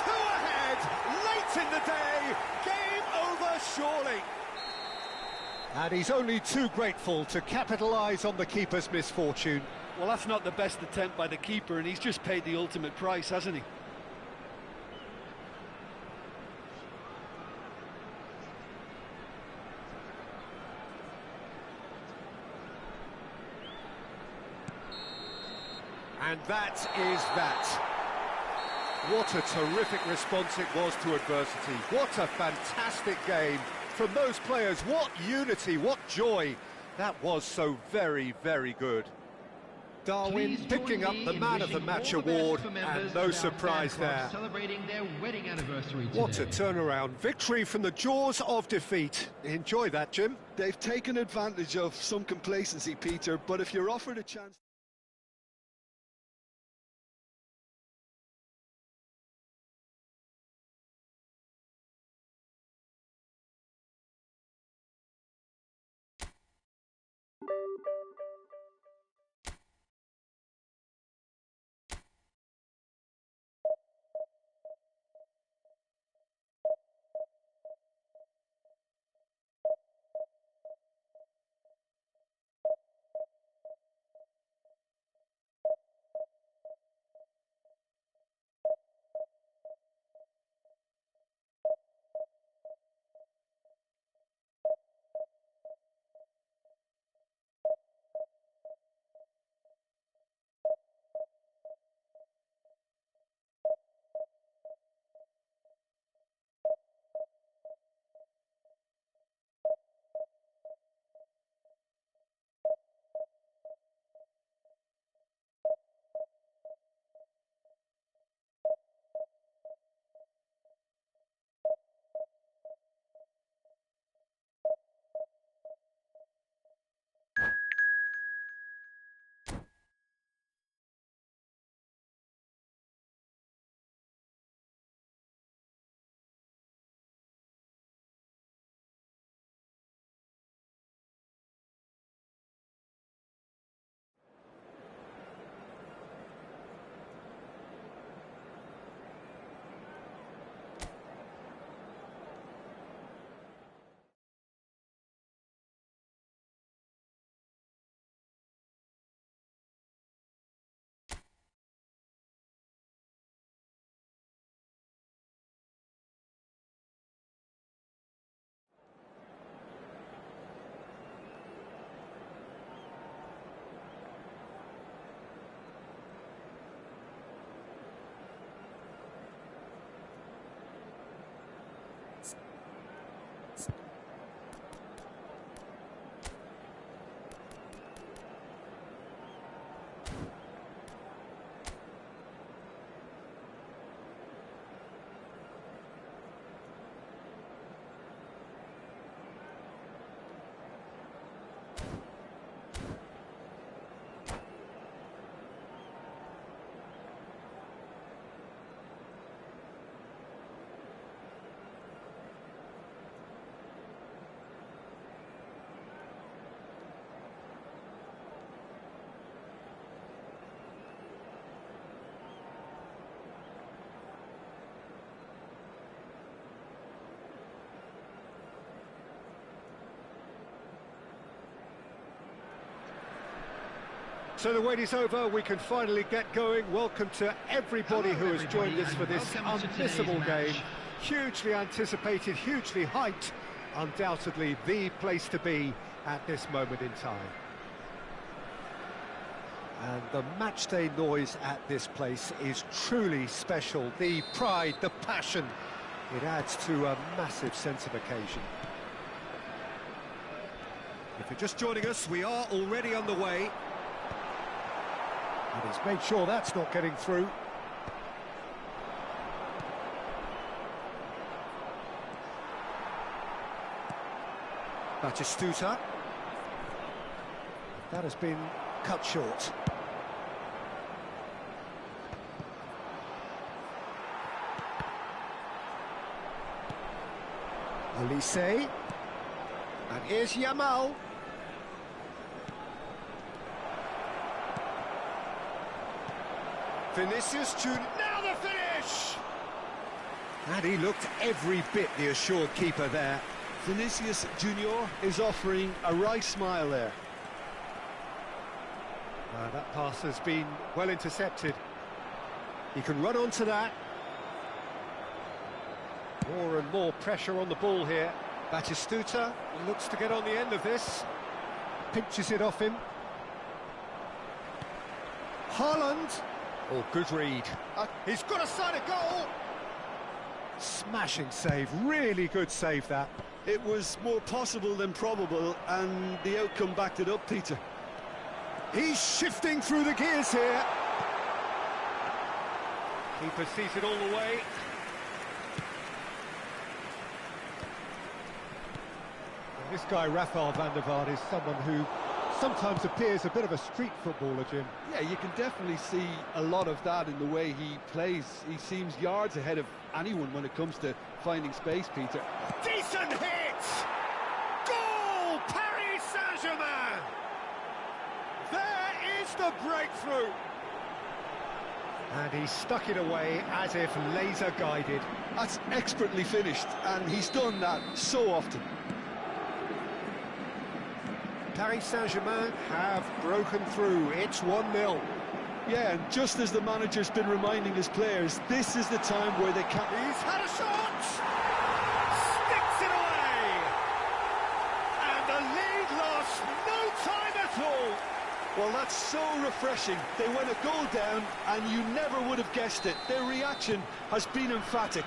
Two ahead, late in the day, game over surely. And he's only too grateful to capitalise on the keeper's misfortune. Well, that's not the best attempt by the keeper, and he's just paid the ultimate price, hasn't he? And that is that. What a terrific response it was to adversity. What a fantastic game from those players. What unity, what joy. That was so very, very good. Darwin picking up the Man of the Match award, and no surprise there. Celebrating their wedding anniversary today. What a turnaround. Victory from the jaws of defeat. Enjoy that, Jim. They've taken advantage of some complacency, Peter, but if you're offered a chance... So the wait is over, we can finally get going. Welcome to everybody who has joined us for this unmissable game. Hugely anticipated, hugely hyped, undoubtedly the place to be at this moment in time. And the matchday noise at this place is truly special. The pride, the passion, it adds to a massive sense of occasion. If you're just joining us, we are already underway. And he's made sure that's not getting through. Batistuta. That has been cut short. Olise. And here's Yamal. Vinicius Junior, now the finish! And he looked every bit the assured keeper there. Vinicius Junior is offering a right smile there. That pass has been well intercepted. He can run onto that. More and more pressure on the ball here. Batistuta looks to get on the end of this. Pinches it off him. Haaland. Oh, good read. He's got a side of goal! Smashing save, really good save that. It was more possible than probable, and the outcome backed it up, Peter. He's shifting through the gears here. Keeper sees it all the way. And this guy, Rafael van der Vaart, is someone who sometimes appears a bit of a street footballer, Jim. Yeah, you can definitely see a lot of that in the way he plays. He seems yards ahead of anyone when it comes to finding space, Peter. Decent hit! Goal! Paris Saint-Germain! There is the breakthrough! And he stuck it away as if laser-guided. That's expertly finished, and he's done that so often. Paris Saint-Germain have broken through. It's 1-0. Yeah, and just as the manager's been reminding his players, this is the time where they can't... He's had a shot! Sticks it away! And the lead lost no time at all! Well, that's so refreshing. They went a goal down, and you never would have guessed it. Their reaction has been emphatic.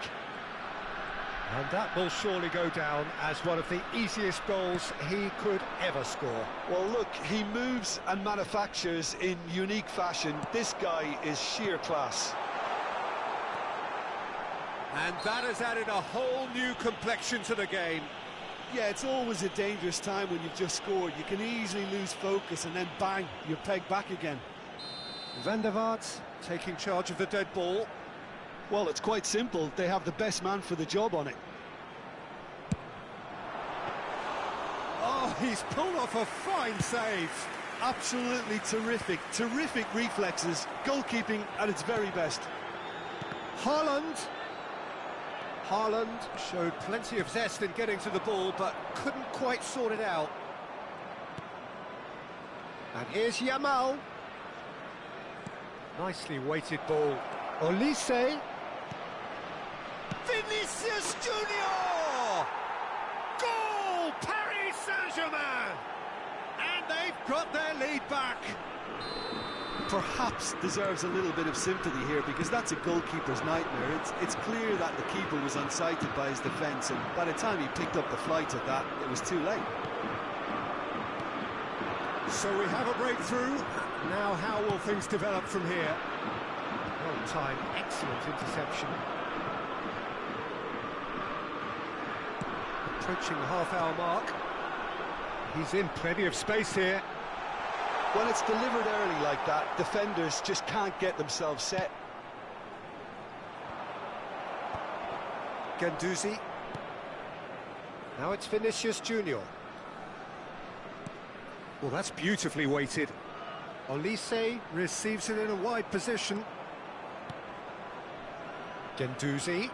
And that will surely go down as one of the easiest goals he could ever score. Well, look, he moves and manufactures in unique fashion. This guy is sheer class. And that has added a whole new complexion to the game. Yeah, it's always a dangerous time when you've just scored. You can easily lose focus and then bang, you're pegged back again. Van der Vaart taking charge of the dead ball. Well, it's quite simple. They have the best man for the job on it. Oh, he's pulled off a fine save. Absolutely terrific. Terrific reflexes. Goalkeeping at its very best. Haaland. Haaland showed plenty of zest in getting to the ball, but couldn't quite sort it out. And here's Yamal. Nicely weighted ball. Olise. Vinicius Junior! Goal! Paris Saint-Germain! And they've got their lead back. Perhaps deserves a little bit of sympathy here, because that's a goalkeeper's nightmare. It's clear that the keeper was unsighted by his defence, and by the time he picked up the flight at that, it was too late. So we have a breakthrough. Now how will things develop from here? Well timed, excellent interception. Approaching the half-hour mark. He's in plenty of space here. When it's delivered early like that, defenders just can't get themselves set. Guendouzi. Now it's Vinicius Junior. Well, that's beautifully weighted. Olise receives it in a wide position. Guendouzi.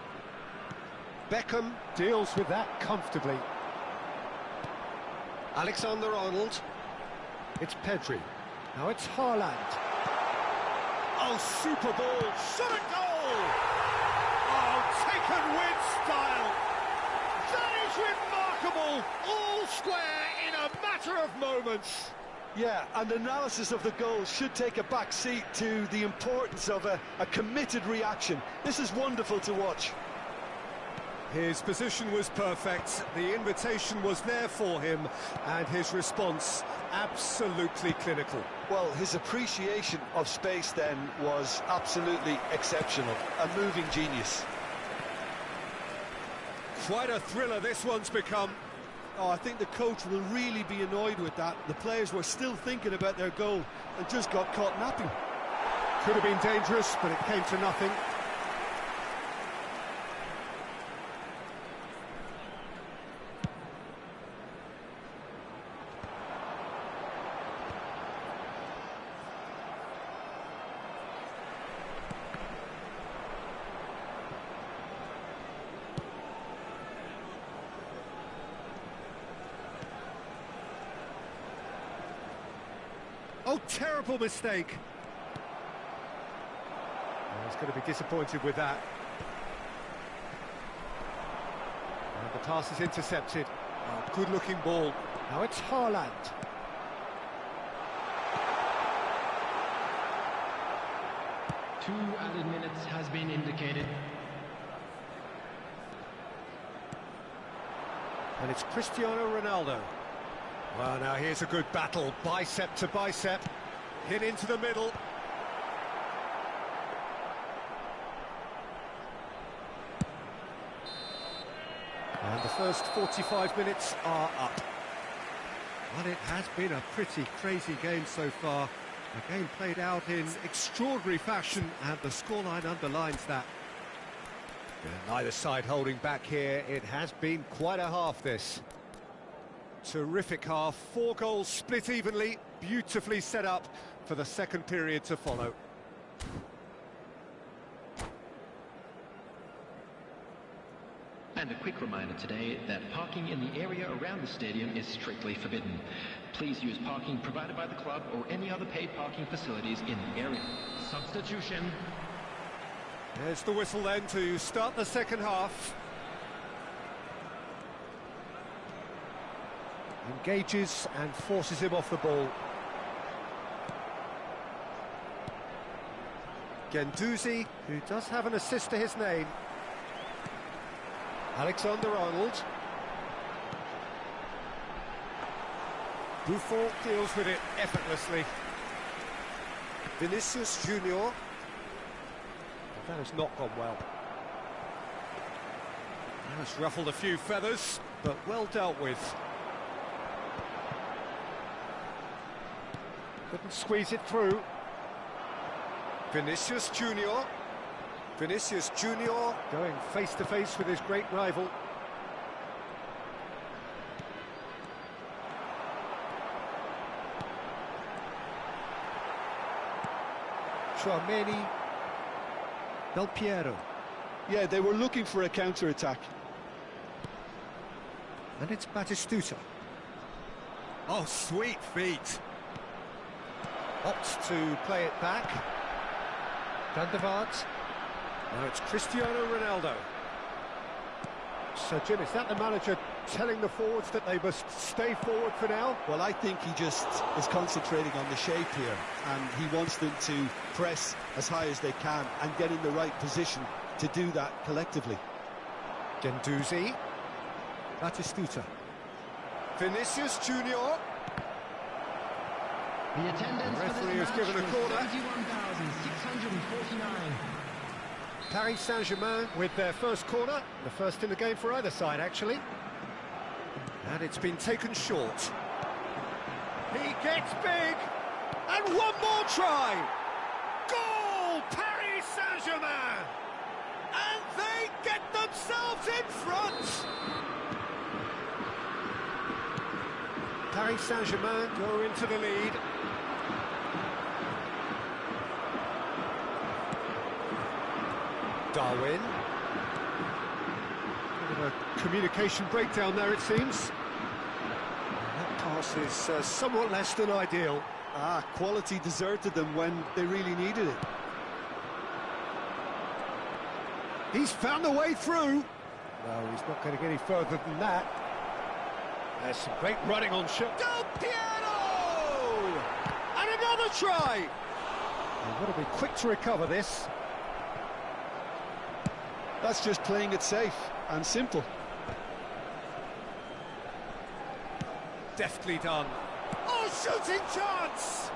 Beckham deals with that comfortably. Alexander-Arnold. It's Pedri. Now it's Haaland. Oh, super ball, shot at goal! Oh, taken with style! That is remarkable! All square in a matter of moments! Yeah, and analysis of the goal should take a back seat to the importance of a committed reaction. This is wonderful to watch. His position was perfect, the invitation was there for him, and his response absolutely clinical. Well, his appreciation of space then was absolutely exceptional. A moving genius. Quite a thriller this one's become. Oh, I think the coach will really be annoyed with that. The players were still thinking about their goal and just got caught napping. Could have been dangerous, but it came to nothing. Oh, terrible mistake. Oh, he's going to be disappointed with that. And the pass is intercepted. Oh, good-looking ball. Now it's Haaland. Two added minutes has been indicated. And it's Cristiano Ronaldo. Well, now here's a good battle, bicep to bicep, hit into the middle. And the first 45 minutes are up. Well, it has been a pretty crazy game so far. A game played out in extraordinary fashion, and the scoreline underlines that. Yeah, neither side holding back here. It has been quite a half, this. Terrific half, 4 goals split evenly, beautifully set up for the second period to follow. And a quick reminder today that parking in the area around the stadium is strictly forbidden. Please use parking provided by the club or any other paid parking facilities in the area. Substitution. There's the whistle then to start the second half. Engages and forces him off the ball. Guendouzi, who does have an assist to his name. Alexander-Arnold. Buffon deals with it effortlessly. Vinicius Junior. That has not gone well. That's ruffled a few feathers, but well dealt with. Couldn't squeeze it through. Vinicius Junior. Vinicius Junior going face to face with his great rival. Chouameni. Del Piero. Yeah, they were looking for a counter-attack. And it's Batistuta. Oh, sweet feet. Opts to play it back. Van der Vaart. Now it's Cristiano Ronaldo. So, Jim, is that the manager telling the forwards that they must stay forward for now? Well, I think he just is concentrating on the shape here, and he wants them to press as high as they can and get in the right position to do that collectively. Guendouzi. Batistuta. Vinicius Junior. The attendance The referee for this has given a match corner. was 71,649. Paris Saint-Germain with their first corner, the first in the game for either side, actually. And it's been taken short. He gets big, and one more try! Goal, Paris Saint-Germain! And they get themselves in front! Paris Saint-Germain go into the lead. Darwin. Bit of a communication breakdown there, it seems. That pass is somewhat less than ideal. Quality deserted them when they really needed it. He's found a way through. No, he's not going to get any further than that. There's some great running on shot. Del Piero! And another try! They've got to be quick to recover this. That's just playing it safe and simple. Deftly done. Oh, shooting chance!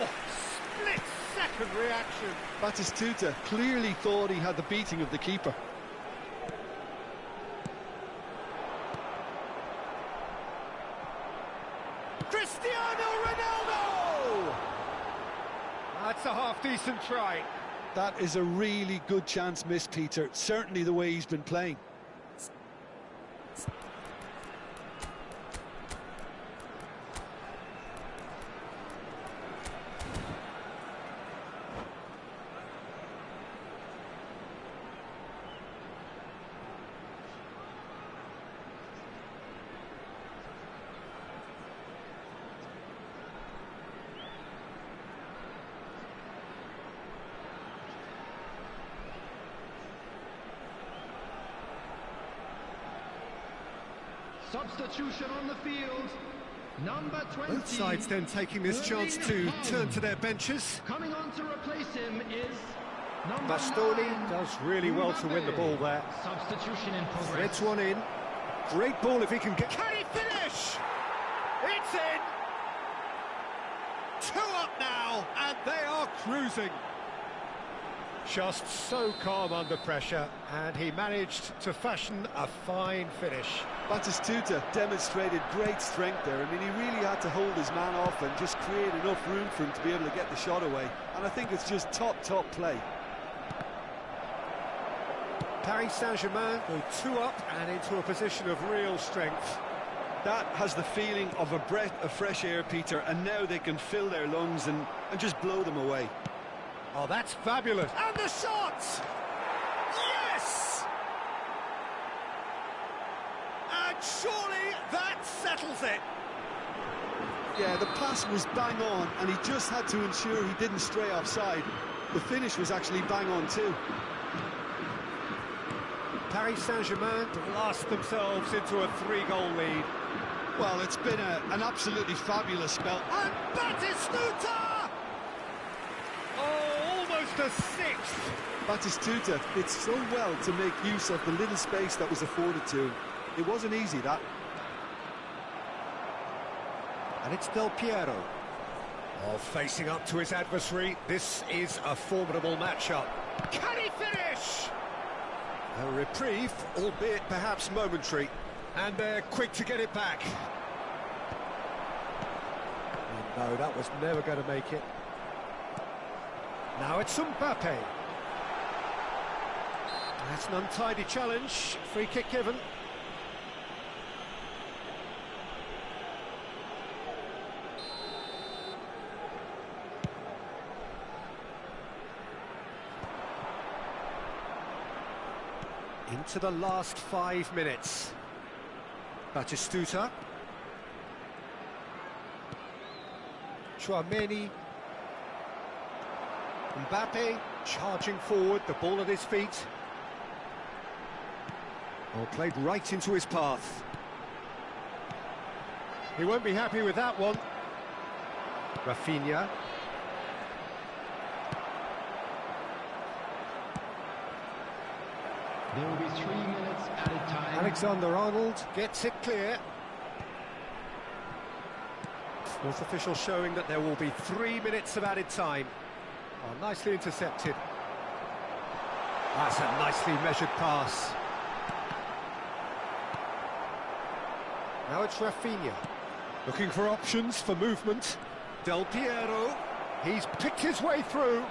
Oh, split-second reaction. Batistuta clearly thought he had the beating of the keeper. Cristiano Ronaldo! That's a half-decent try. That is a really good chance missed, Peter. Certainly the way he's been playing. Substitution on the field, number 20. Both sides then taking this chance to turn to their benches. Coming on to replace him is number Bastoni 9. does really well to win the ball there. Substitution in progress. Threads one in. Great ball if he can get... Can he finish? It's in! 2 up now, and they are cruising. Just so calm under pressure, and he managed to fashion a fine finish. Batistuta demonstrated great strength there. I mean, he really had to hold his man off and just create enough room for him to be able to get the shot away. And I think it's just top play. Paris Saint-Germain go 2 up and into a position of real strength. That has the feeling of a breath of fresh air, Peter, and now they can fill their lungs and just blow them away. Oh, that's fabulous. And the shot! Yes! And surely that settles it. Yeah, the pass was bang on, and he just had to ensure he didn't stray offside. The finish was actually bang on too. Paris Saint-Germain blast themselves into a 3-goal lead. Well, it's been an absolutely fabulous spell. And Batistuta! Oh, almost a 6th. Batistuta did so well to make use of the little space that was afforded to him. It wasn't easy, that. And it's Del Piero. Oh, facing up to his adversary. This is a formidable matchup. Can he finish? A reprieve, albeit perhaps momentary. And they're quick to get it back. Oh, no, that was never going to make it. Now it's Mbappe. That's an untidy challenge. Free kick given. Into the last 5 minutes. Batistuta. Chouameni. Mbappe charging forward, the ball at his feet. Oh, played right into his path. He won't be happy with that one. Rafinha. There will be 3 minutes added time. Alexander-Arnold gets it clear. Fourth official showing that there will be 3 minutes of added time. Oh, nicely intercepted. That's a nicely measured pass. Now it's Rafinha. Looking for options for movement. Del Piero. He's picked his way through.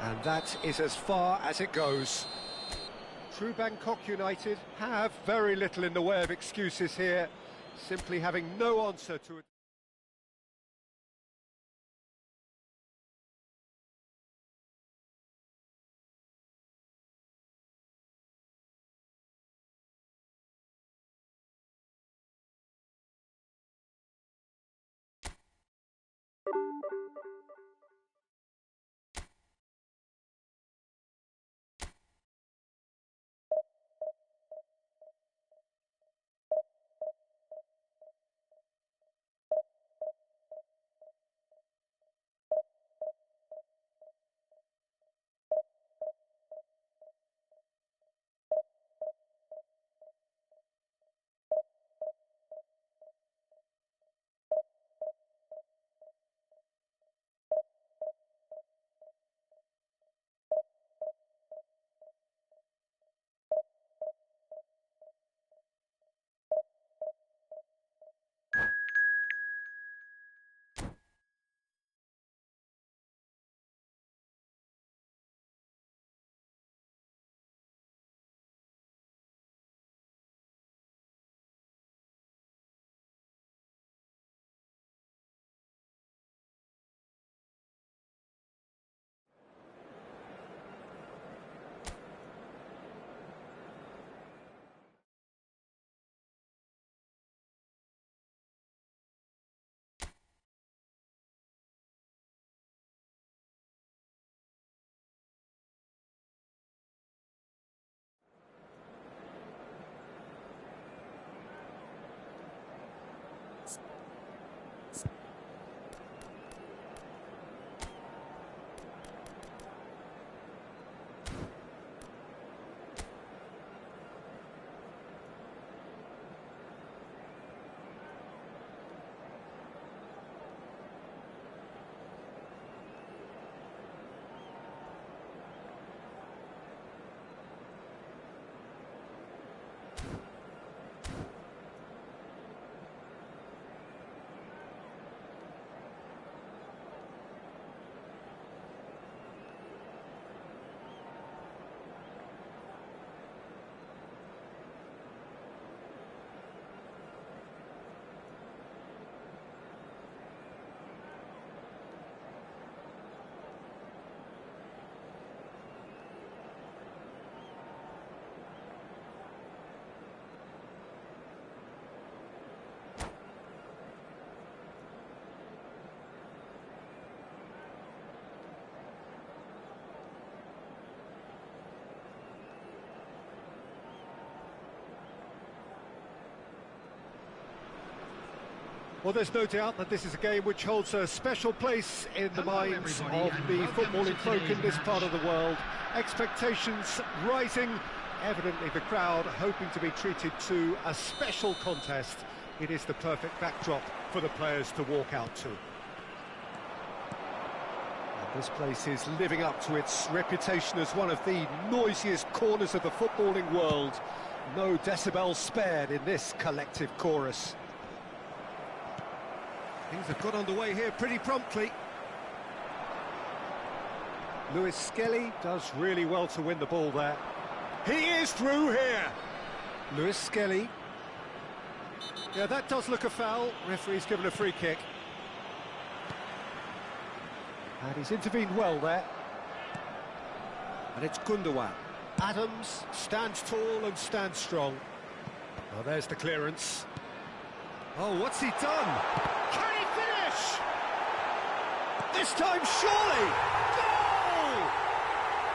And that is as far as it goes. True Bangkok United have very little in the way of excuses here, simply having no answer to it. Well, there's no doubt that this is a game which holds a special place in the minds of the footballing folk in this part of the world. Expectations rising, evidently the crowd hoping to be treated to a special contest. It is the perfect backdrop for the players to walk out to. And this place is living up to its reputation as one of the noisiest corners of the footballing world. No decibels spared in this collective chorus. Things have got underway here pretty promptly. Lewis Skelly does really well to win the ball there. He is through here! Lewis Skelly. Yeah, that does look a foul. Referee's given a free kick. And he's intervened well there. And it's Gundogan. Adams stands tall and stands strong. Well, there's the clearance. Oh, what's he done? Can he finish? This time, surely! Goal!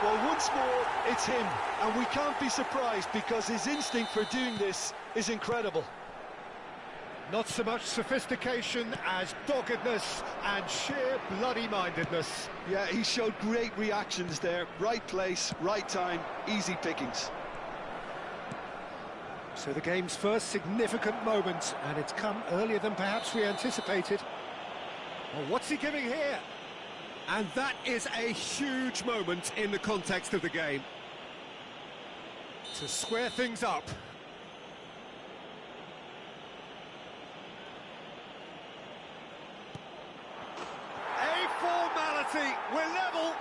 Well, once more, it's him. And we can't be surprised because his instinct for doing this is incredible. Not so much sophistication as doggedness and sheer bloody-mindedness. Yeah, he showed great reactions there. Right place, right time, easy pickings. So the game's first significant moment, and it's come earlier than perhaps we anticipated. Well, what's he giving here? And that is a huge moment in the context of the game. To square things up. A formality, we're level.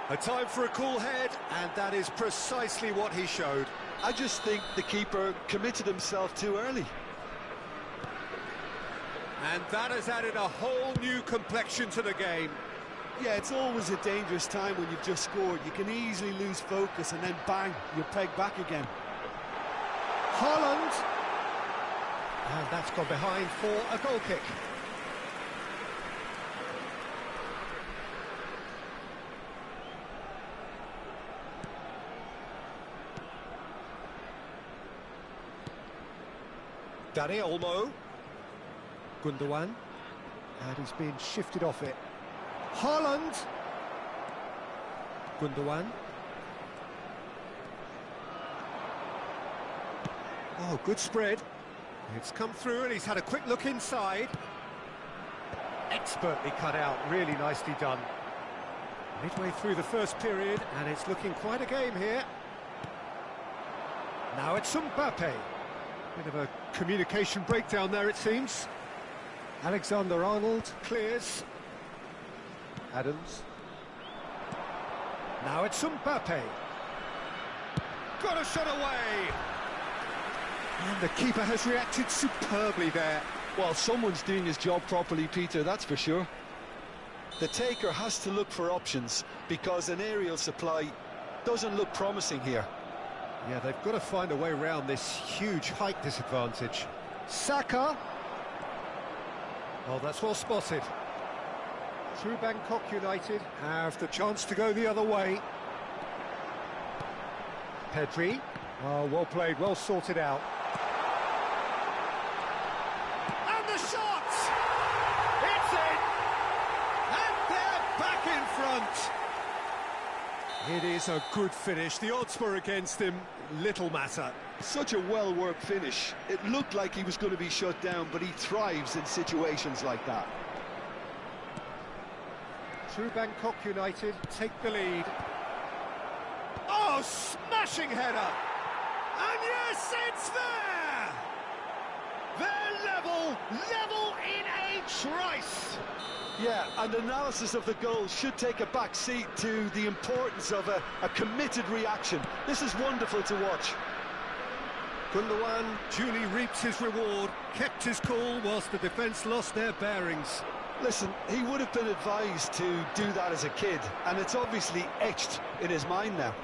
A time for a cool head, and that is precisely what he showed. I just think the keeper committed himself too early. And that has added a whole new complexion to the game. Yeah, it's always a dangerous time when you've just scored. You can easily lose focus and then bang, you're pegged back again. Haaland. And that's gone behind for a goal kick. Dani Olmo. Gundogan. And he's being shifted off it. Haaland. Gundogan. Oh, good spread. It's come through and he's had a quick look inside. Expertly cut out, really nicely done. Midway through the first period, and it's looking quite a game here. Now it's Mbappe. Bit of a communication breakdown there, it seems. Alexander-Arnold clears. Adams. Now it's Mbappe. Got a shot away! And the keeper has reacted superbly there. Well, someone's doing his job properly, Peter, that's for sure. The taker has to look for options because an aerial supply doesn't look promising here. Yeah, they've got to find a way around this huge height disadvantage. Saka. Oh, that's well spotted. Through Bangkok United have the chance to go the other way. Pedri. Oh, well played, well sorted out. And the shot! It's in! And they're back in front! It is a good finish. The odds were against him. Little matter. Such a well-worked finish. It looked like he was going to be shut down, but he thrives in situations like that. Through Bangkok United take the lead. Oh, smashing header! And yes, it's there! They're level in a trice! Yeah, and analysis of the goal should take a back seat to the importance of a committed reaction. This is wonderful to watch. Gundogan duly reaps his reward, kept his cool whilst the defence lost their bearings. Listen, he would have been advised to do that as a kid, and it's obviously etched in his mind now.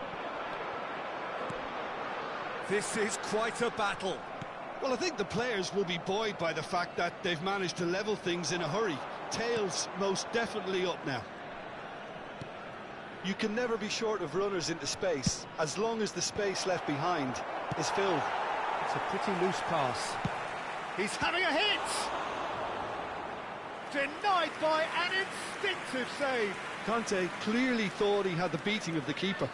This is quite a battle. Well, I think the players will be buoyed by the fact that they've managed to level things in a hurry. Tails most definitely up now. You can never be short of runners into space, as long as the space left behind is filled. It's a pretty loose pass. He's having a hit! Denied by an instinctive save. Conte clearly thought he had the beating of the keeper.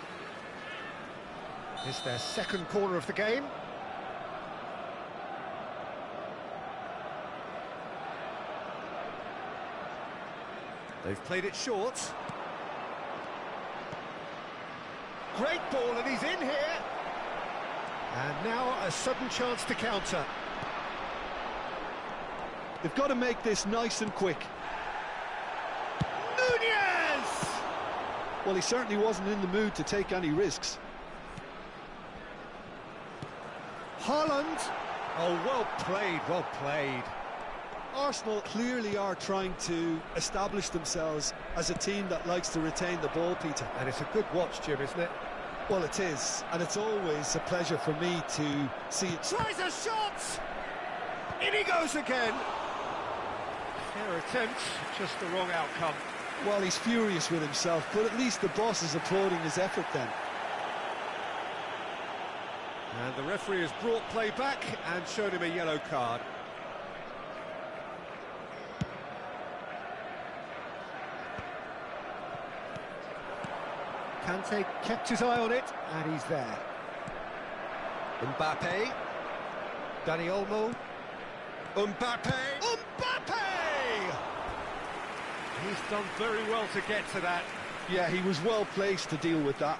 It's their second corner of the game. They've played it short. Great ball, and he's in here. And now a sudden chance to counter. They've got to make this nice and quick. Nunez! Well, he certainly wasn't in the mood to take any risks. Haaland. Oh, well played, well played. Arsenal clearly are trying to establish themselves as a team that likes to retain the ball, Peter. And it's a good watch, Jim, isn't it? Well, it is, and it's always a pleasure for me to see it. Tries a shot! In he goes again. Fair attempt, just the wrong outcome. Well, he's furious with himself, but at least the boss is applauding his effort then. And the referee has brought play back and shown him a yellow card. Kante kept his eye on it, and he's there. Mbappe. Dani Olmo. Mbappe. Mbappe! He's done very well to get to that. Yeah, he was well placed to deal with that.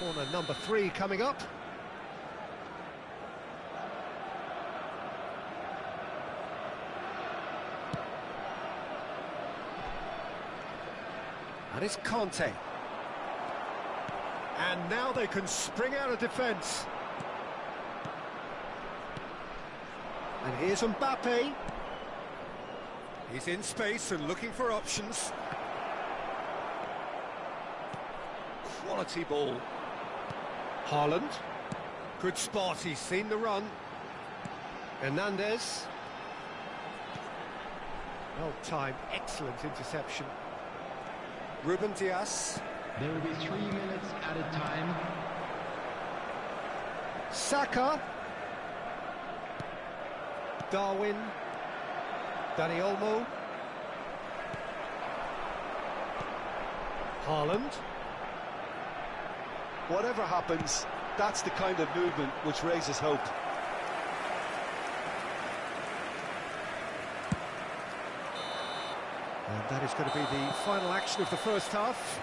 Corner number 3 coming up. And it's Conte. And now they can spring out of defence. And here's Mbappe. He's in space and looking for options. Quality ball. Haaland. Good spot, he's seen the run. Hernandez. Well timed, excellent interception. Ruben Dias. There will be 3 minutes added time. Saka. Darwin. Dani Olmo. Haaland. Whatever happens, that's the kind of movement which raises hope. And that is going to be the final action of the first half.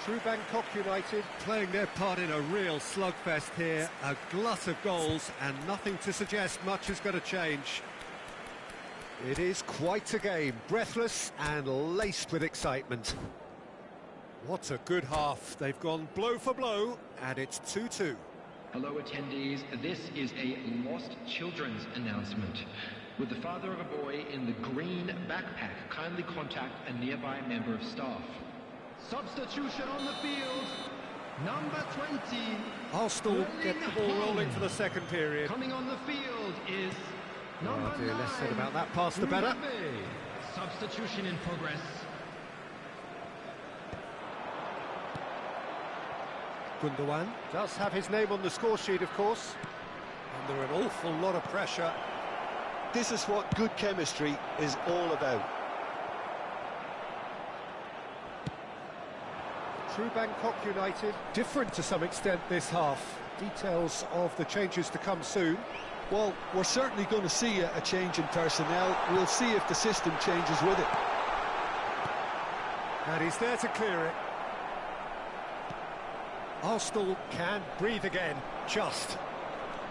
True Bangkok United playing their part in a real slugfest here. A glut of goals and nothing to suggest much is going to change. It is quite a game, breathless and laced with excitement. What a good half. They've gone blow for blow, and it's 2-2. Hello attendees, this is a lost children's announcement. With the father of a boy in the green backpack, kindly contact a nearby member of staff. Substitution on the field, number 20. Arsenal get the ball rolling for the second period. Coming on the field is number 9. Less said about that pass, the better. Substitution in progress. Gundogan does have his name on the score sheet, of course. Under an awful lot of pressure. This is what good chemistry is all about. True Bangkok United, different to some extent this half. Details of the changes to come soon. Well, we're certainly going to see a change in personnel. We'll see if the system changes with it. And he's there to clear it. Arsenal can breathe again, just.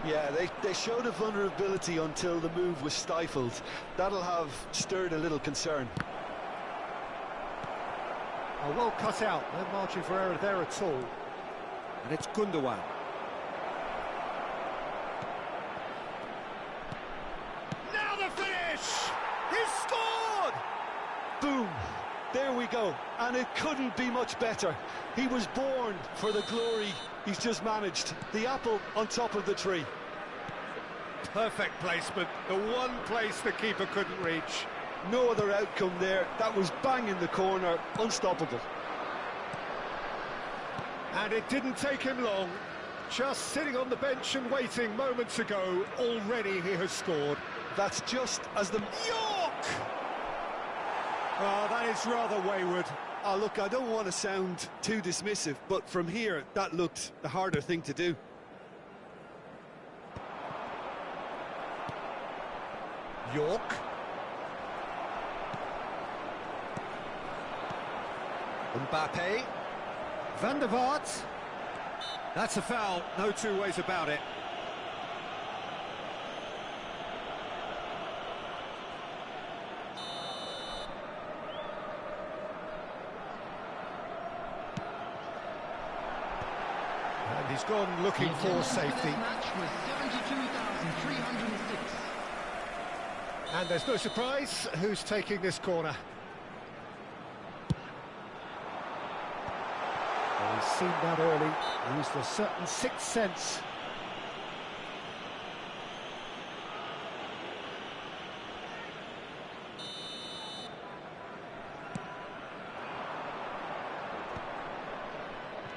Yeah, they showed a vulnerability until the move was stifled. That'll have stirred a little concern. Oh, well cut out, no margin for error there at all. And it's Gundogan. Now the finish! He's scored! Boom! There we go, and it couldn't be much better. He was born for the glory he's just managed. The apple on top of the tree. Perfect placement, the one place the keeper couldn't reach. No other outcome there. That was bang in the corner, unstoppable. And it didn't take him long. Just sitting on the bench and waiting moments ago, already he has scored. That's just as the... York! Oh, that is rather wayward. Oh, look, I don't want to sound too dismissive, but from here, that looked the harder thing to do. York. Mbappe. Van der Vaart. That's a foul, no two ways about it. And he's gone looking for safety. Match was 72,306. And there's no surprise who's taking this corner. Well, he's seen that early, used a certain sixth sense.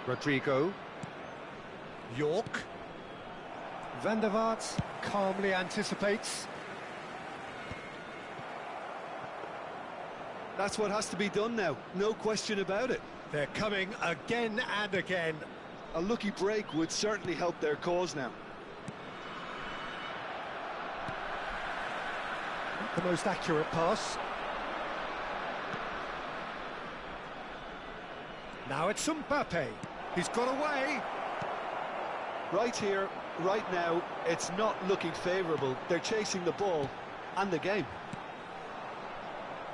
Rodrigo. York. Van der Vaart calmly anticipates. That's what has to be done now, no question about it. They're coming again and again. A lucky break would certainly help their cause now. Not the most accurate pass. Now it's Mbappe. He's got away. Right here, right now, it's not looking favourable. They're chasing the ball and the game.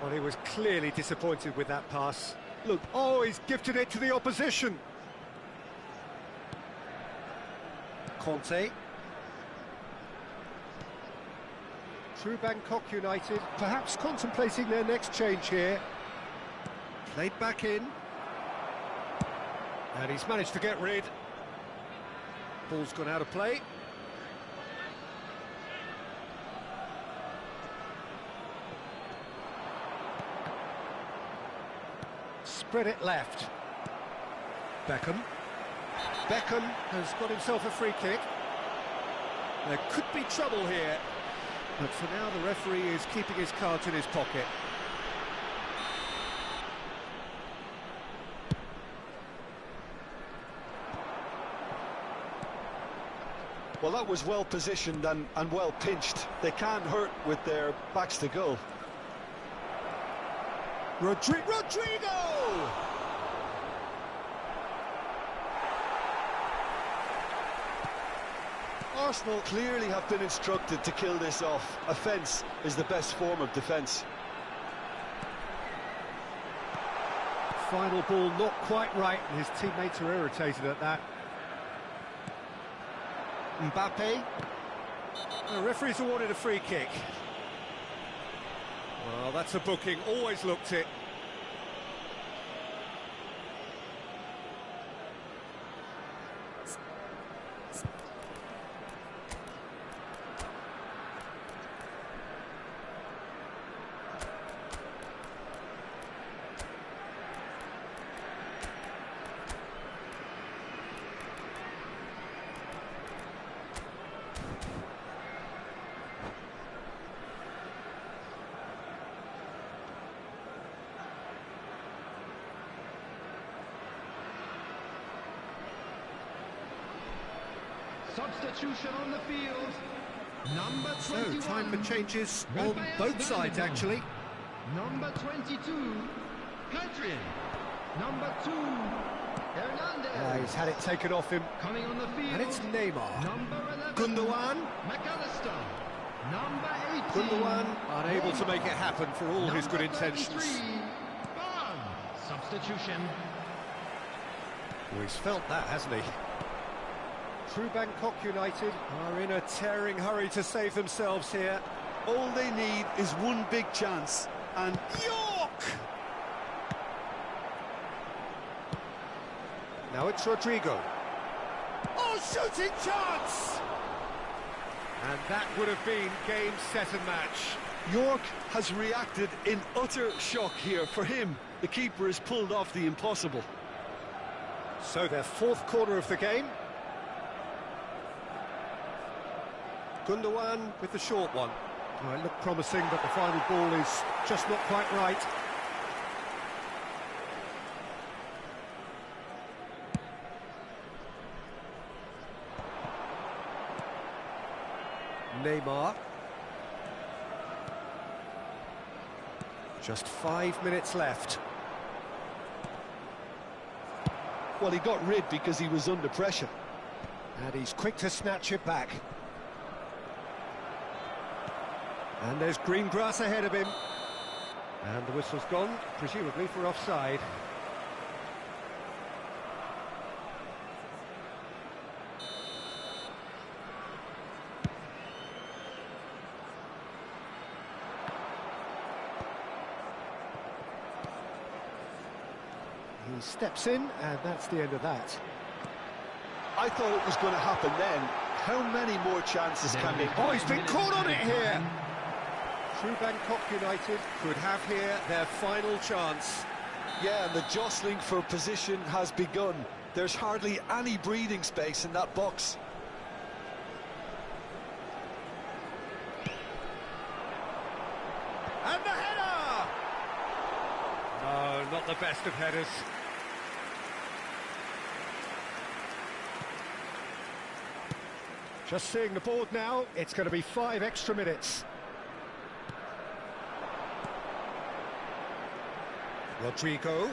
Well, he was clearly disappointed with that pass. Look, oh, he's gifted it to the opposition. Conte. True Bangkok United, perhaps contemplating their next change here. Played back in. And he's managed to get rid. Ball's gone out of play. Spread it left. Beckham. Beckham has got himself a free kick. There could be trouble here. But for now, the referee is keeping his cards in his pocket. Well, that was well positioned and well pinched. They can't hurt with their backs to goal. Rodrigo! Arsenal clearly have been instructed to kill this off. Offence is the best form of defence. Final ball not quite right, and his teammates are irritated at that. Mbappe. The referee's awarded a free kick. Well, that's a booking, always looked it. Substitution on the field. Number 21. So, time for changes on both sides, actually. Number 22, Hadrian. Number 2, Hernandez. He's had it taken off him. Coming on the field. And it's Neymar. Number 11, Gundogan. McAllister. Number 18, Gundogan unable to make it happen for all his good Number intentions. 33, Bam. Substitution. Oh, he's felt that, hasn't he? True Bangkok United are in a tearing hurry to save themselves here. All they need is one big chance, and York! Now it's Rodrigo. Oh, shooting chance! And that would have been game, set and match. York has reacted in utter shock here. For him, the keeper has pulled off the impossible. So their fourth corner of the game. Gundogan with the short one. Oh, it looked promising, but the final ball is just not quite right. Neymar. Just 5 minutes left. Well, he got rid because he was under pressure. And he's quick to snatch it back. And there's green grass ahead of him. And the whistle's gone, presumably for offside. He steps in, and that's the end of that. I thought it was going to happen then. How many more chances can they... Oh, he's been caught on it here! True Bangkok United could have here their final chance. Yeah, and the jostling for position has begun. There's hardly any breathing space in that box. And the header! No, not the best of headers. Just seeing the board now, it's going to be 5 extra minutes. Rodrigo.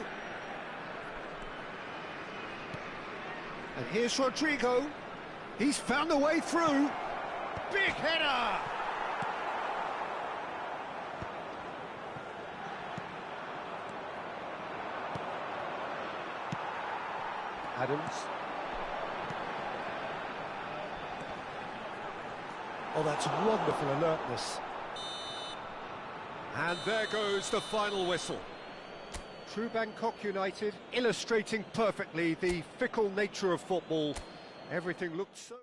And here's Rodrigo. He's found a way through. Big header! Adams. Oh, that's wonderful alertness. And there goes the final whistle. True Bangkok United illustrating perfectly the fickle nature of football. Everything looked so...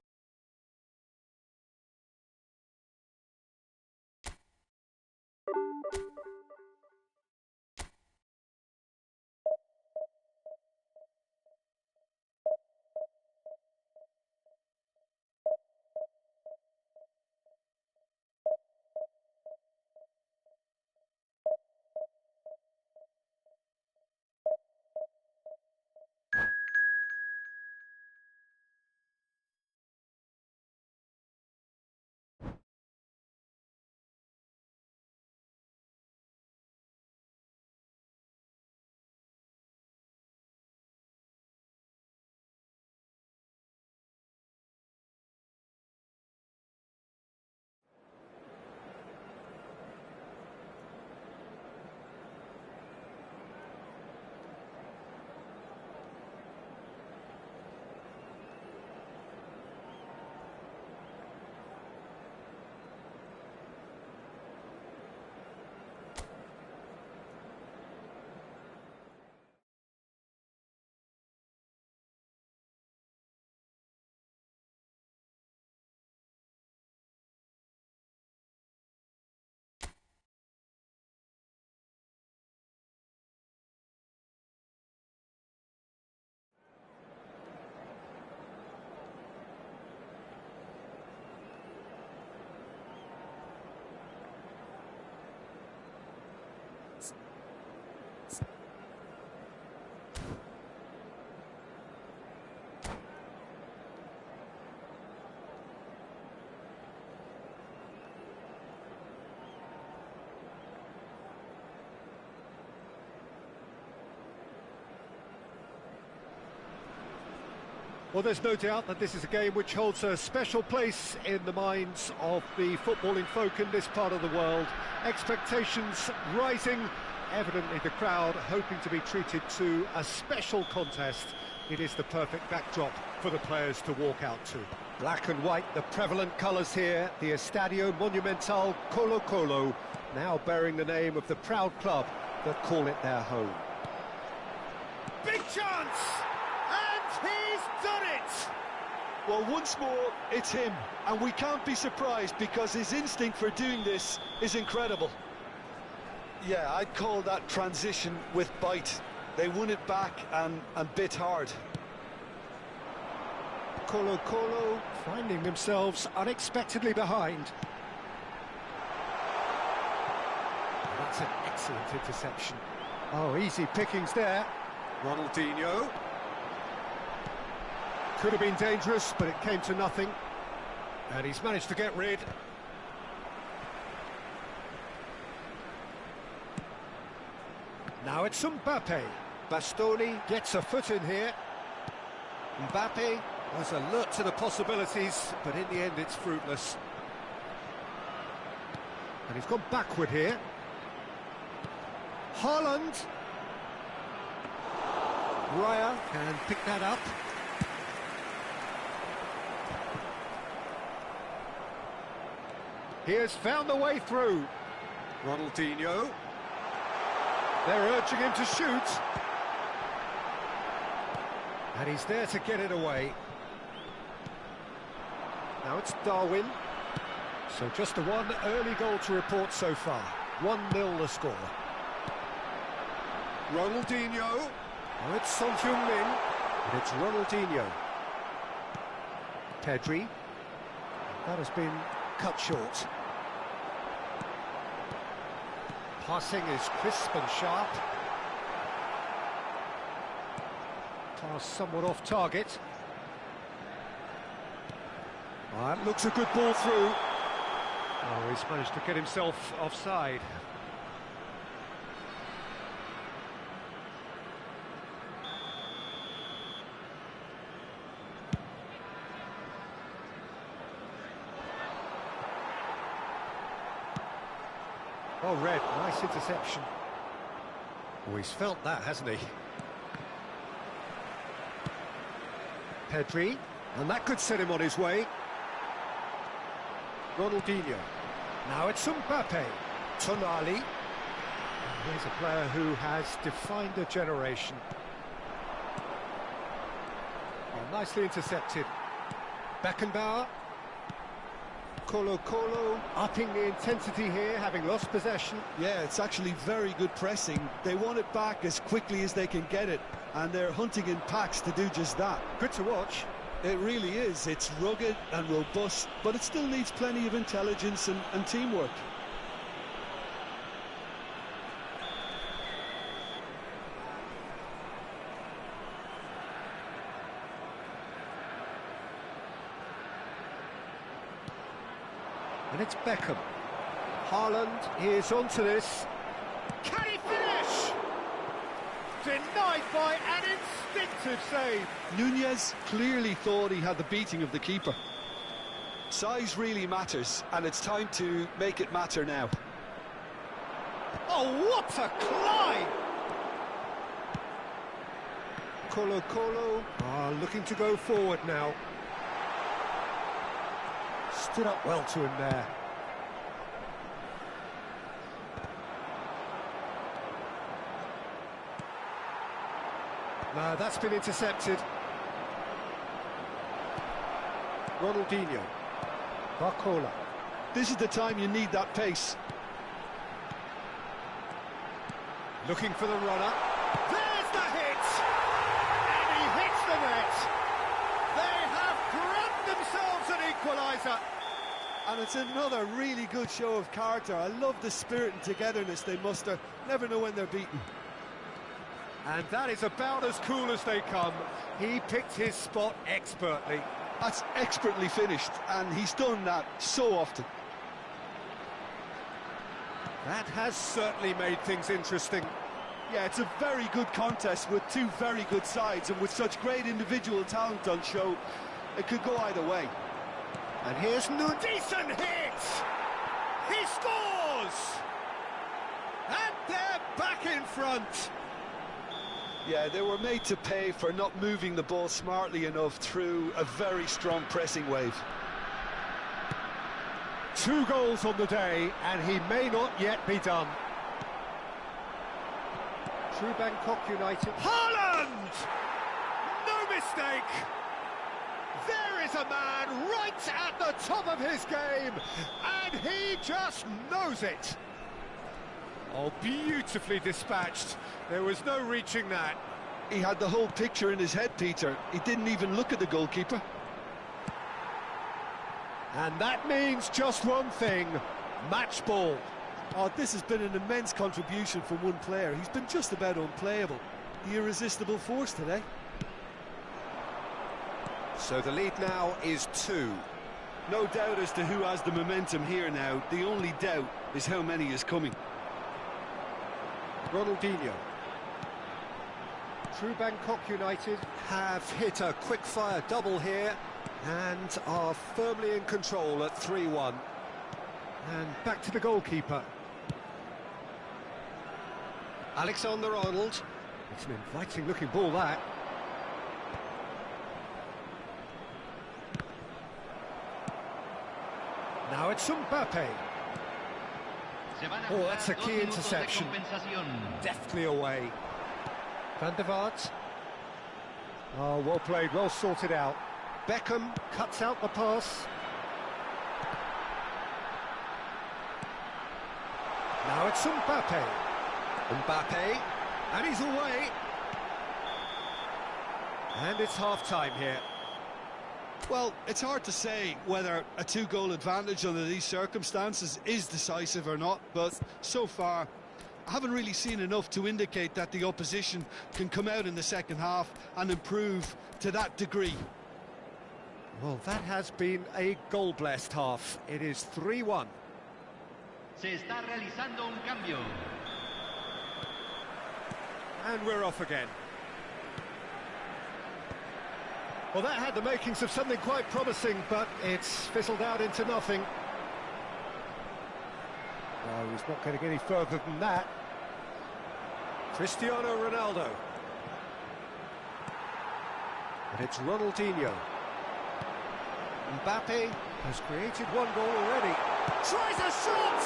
Well, there's no doubt that this is a game which holds a special place in the minds of the footballing folk in this part of the world. Expectations rising, evidently the crowd hoping to be treated to a special contest. It is the perfect backdrop for the players to walk out to. Black and white, the prevalent colours here, the Estadio Monumental Colo-Colo, now bearing the name of the proud club that call it their home. Big chance! And he's done it! Well, once more, it's him, and we can't be surprised because his instinct for doing this is incredible. Yeah, I'd call that transition with bite. They won it back and bit hard. Colo-Colo finding themselves unexpectedly behind. That's an excellent interception. Oh, easy pickings there. Ronaldinho. Could have been dangerous, but it came to nothing. And he's managed to get rid. Now it's Mbappe. Bastoni gets a foot in here. Mbappe was alert to the possibilities, but in the end it's fruitless. And he's gone backward here. Haaland. Raya can pick that up. He has found the way through. Ronaldinho. They're urging him to shoot. And he's there to get it away. Now it's Darwin. So just the one early goal to report so far. 1-0 the score. Ronaldinho. Oh, it's Son Heung-min. And it's Ronaldinho. Pedri. That has been cut short. Passing is crisp and sharp. Pass somewhat off target. That looks a good ball through. Oh, he's managed to get himself offside. Oh, red, nice interception. Oh, he's felt that, hasn't he? Pedri, and that could set him on his way. Ronaldinho. Now it's Mbappe. Tonali. Here's a player who has defined a generation. Oh, nicely intercepted. Beckenbauer. Colo-Colo upping the intensity here, having lost possession. Yeah, it's actually very good pressing. They want it back as quickly as they can get it, and they're hunting in packs to do just that. Good to watch. It really is. It's rugged and robust, but it still needs plenty of intelligence and teamwork. And it's Beckham. Haaland is onto this. Can he finish? Denied by an instinctive save. Nunez clearly thought he had the beating of the keeper. Size really matters, and it's time to make it matter now. Oh, what a climb! Colo-Colo are looking to go forward now. Stood up well to him there. No, that's been intercepted. Ronaldinho. Barcola. This is the time you need that pace. Looking for the runner. There's the hit! And he hits the net! They have grabbed themselves an equaliser! And it's another really good show of character. I love the spirit and togetherness they muster. Never know when they're beaten. And that is about as cool as they come. He picked his spot expertly. That's expertly finished, and he's done that so often. That has certainly made things interesting. Yeah, it's a very good contest with two very good sides, and with such great individual talent on show, it could go either way. And here's decent hit! He scores! And they're back in front! Yeah, they were made to pay for not moving the ball smartly enough through a very strong pressing wave. 2 goals on the day, and he may not yet be done. True Bangkok United. Haaland! No mistake! There is a man right at the top of his game, and he just knows it. Oh, beautifully dispatched. There was no reaching that. He had the whole picture in his head, Peter. He didn't even look at the goalkeeper. And that means just one thing, match ball. Oh, this has been an immense contribution from one player. He's been just about unplayable. The irresistible force today. So the lead now is 2. No doubt as to who has the momentum here now. The only doubt is how many is coming. Ronaldinho. True Bangkok United have hit a quick-fire double here and are firmly in control at 3-1. And back to the goalkeeper. Alexander-Arnold. It's an inviting-looking ball, that. Now it's Mbappe. Oh, that's a key interception. Deftly away. Van der Vaart. Oh, well played, well sorted out. Beckham cuts out the pass. Now it's Mbappe. Mbappe, and he's away. And it's half-time here. Well, it's hard to say whether a 2-goal advantage under these circumstances is decisive or not, but so far I haven't really seen enough to indicate that the opposition can come out in the second half and improve to that degree. Well, that has been a goal-blessed half. It is 3-1. Se está realizando un cambio. And we're off again. Well, that had the makings of something quite promising, but it's fizzled out into nothing. No, he's not getting any further than that. Cristiano Ronaldo. And it's Ronaldinho. Mbappe has created 1 goal already. Tries a shot!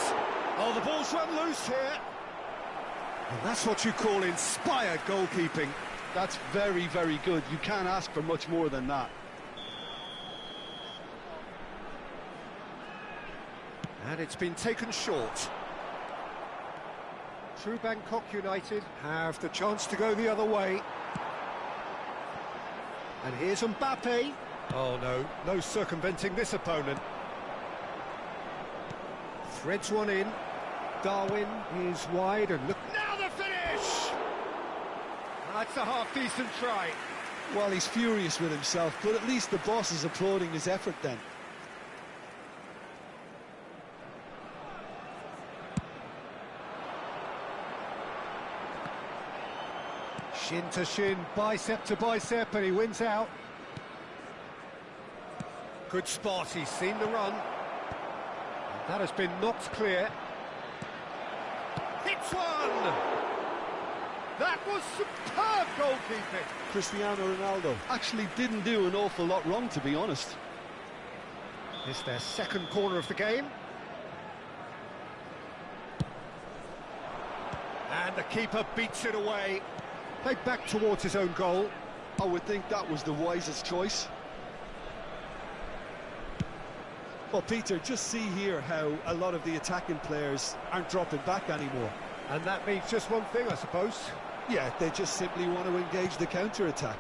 Oh, the ball's run loose here. And that's what you call inspired goalkeeping. That's very, very good. You can't ask for much more than that. And it's been taken short. True Bangkok United have the chance to go the other way. And here's Mbappe. Oh no, no circumventing this opponent. Threads one in. Darwin is wide and look. Now the finish! That's a half-decent try. Well, he's furious with himself, but at least the boss is applauding his effort then. Shin to shin, bicep to bicep, and he wins out. Good spot, he's seen the run. And that has been knocked clear. Hits one! That was superb goalkeeping. Cristiano Ronaldo actually didn't do an awful lot wrong, to be honest. It's their second corner of the game. And the keeper beats it away. Played back towards his own goal. I would think that was the wisest choice. Well, Peter, just see here how a lot of the attacking players aren't dropping back anymore. And that means just one thing, I suppose. Yeah, they just simply want to engage the counter-attack.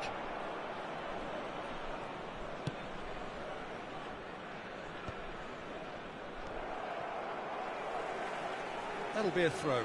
That'll be a throw.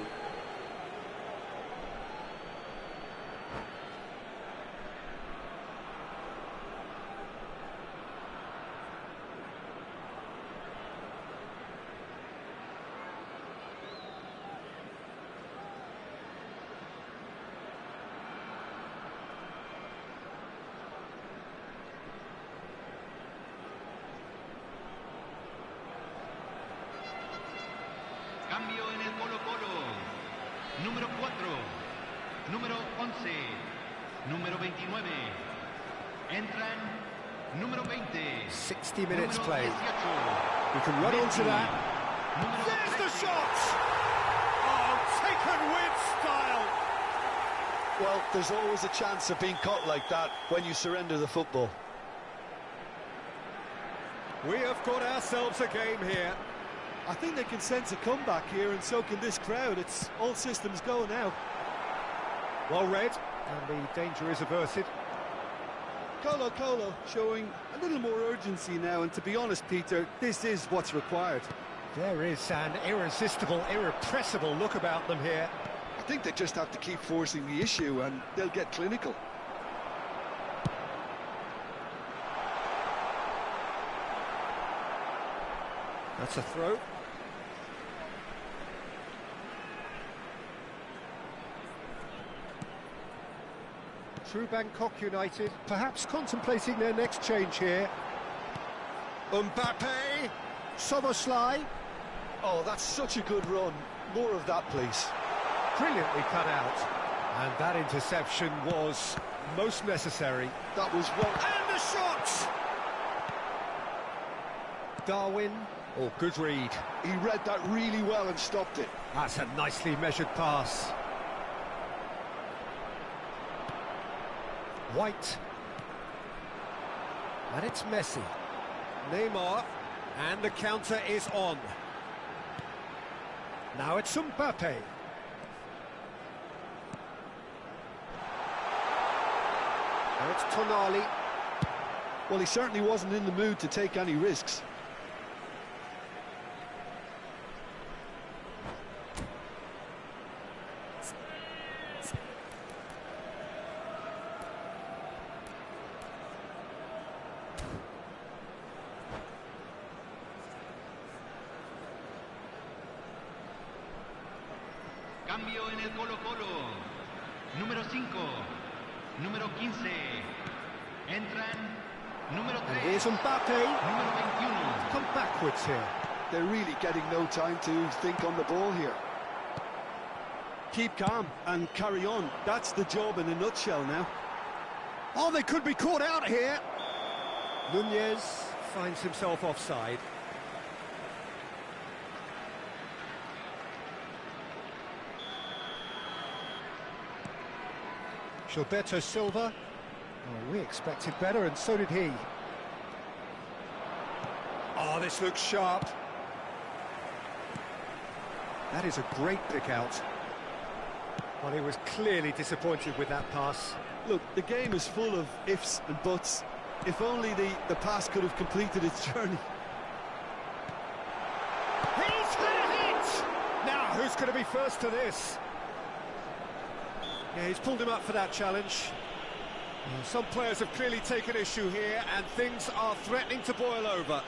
número 29. Entran número 20. 60 minutes número played. 18. You can run onto that. Número There's the 13. shot! Oh, taken with style! Well, there's always a chance of being caught like that when you surrender the football. We have got ourselves a game here. I think they can sense a comeback here, and so can this crowd. It's all systems go now. Well read, and the danger is averted. Colo showing a little more urgency now, and to be honest, Peter, this is what's required. There is an irresistible, irrepressible look about them here. I think they just have to keep forcing the issue, and they'll get clinical. That's a throw. Through Bangkok United, perhaps contemplating their next change here. Mbappe, Soboslai. Oh, that's such a good run. More of that, please. Brilliantly cut out. And that interception was most necessary. That was well. And the shot! Darwin. Oh, good read. He read that really well and stopped it. That's a nicely measured pass. White. And it's Messi. Neymar. And the counter is on. Now it's Mbappe. Now it's Tonali. Well, he certainly wasn't in the mood to take any risks. Cambio en el Colo-Colo. Número 5. Número 15. Entran número 3. And here's Mbappe. Número 21. Come backwards here. They're really getting no time to think on the ball here. Keep calm and carry on. That's the job in a nutshell now. Oh, they could be caught out here. Nunez finds himself offside. Gilberto Silva. Oh, we expected better, and so did he. Oh, this looks sharp. That is a great pick out. Well, he was clearly disappointed with that pass. Look, the game is full of ifs and buts. If only the pass could have completed its journey. He's had it! Now, who's going to be first to this? Yeah, he's pulled him up for that challenge. Some players have clearly taken issue here, and things are threatening to boil over.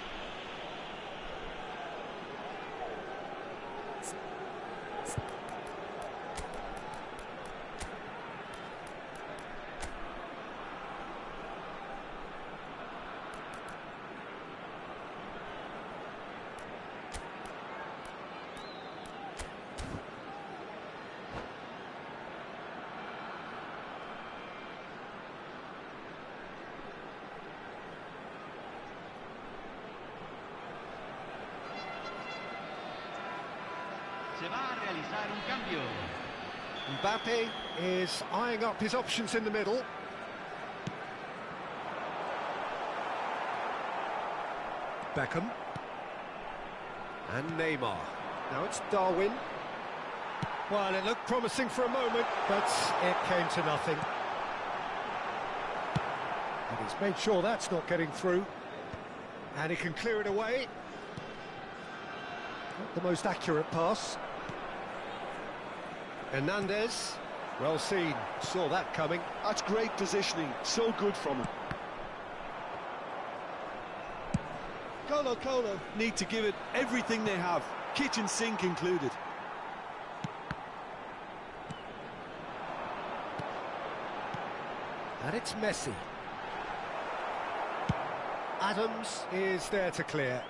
Se va a realizar un cambio. Mbappe is eyeing up his options in the middle. Beckham. And Neymar. Now it's Darwin. Well, it looked promising for a moment, but it came to nothing. And he's made sure that's not getting through. And he can clear it away. Not the most accurate pass. Hernandez, well seen, saw that coming. That's great positioning, so good from him. Colo need to give it everything they have, kitchen sink included. And it's Messi. Adams is there to clear.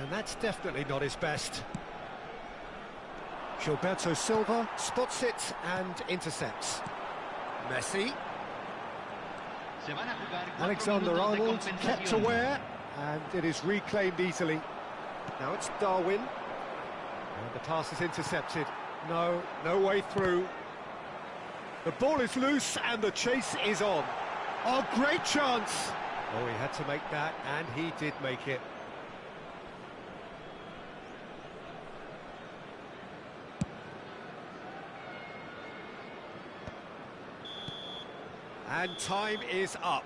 And that's definitely not his best. Gilberto Silva spots it and intercepts. Messi. Alexander-Arnold kept aware, and it is reclaimed easily. Now it's Darwin, and the pass is intercepted. No way through. The ball is loose and the chase is on. Oh, great chance! Oh, he had to make that, and he did make it. And time is up.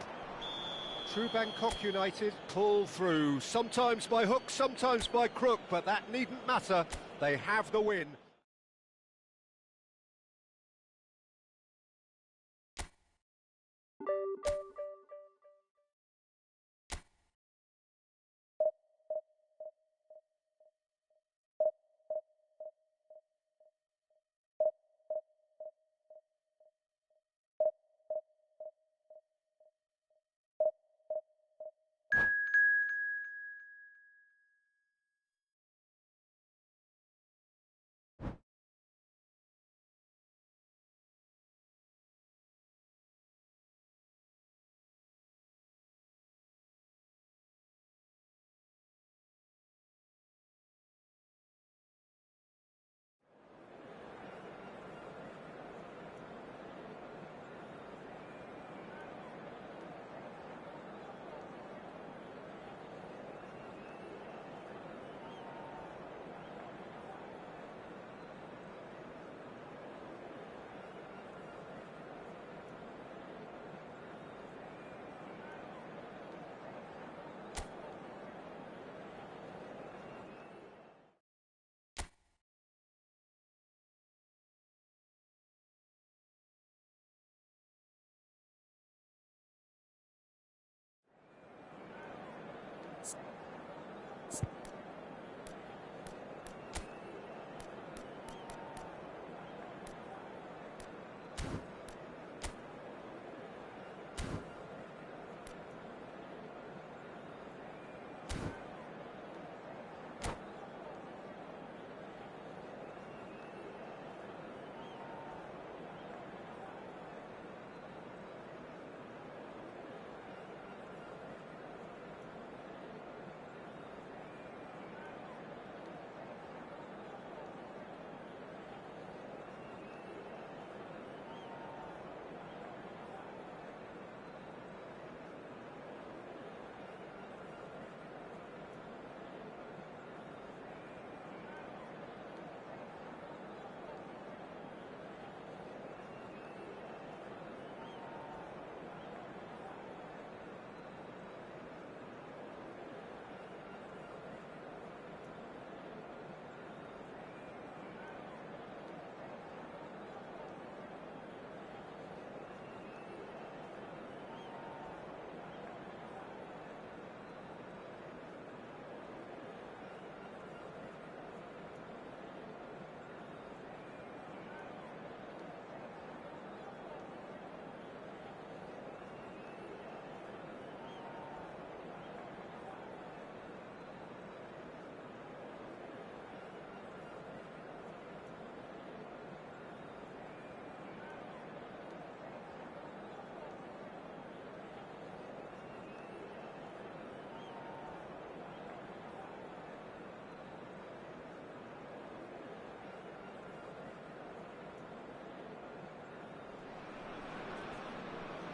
True Bangkok United pull through, sometimes by hook, sometimes by crook, but that needn't matter. They have the win.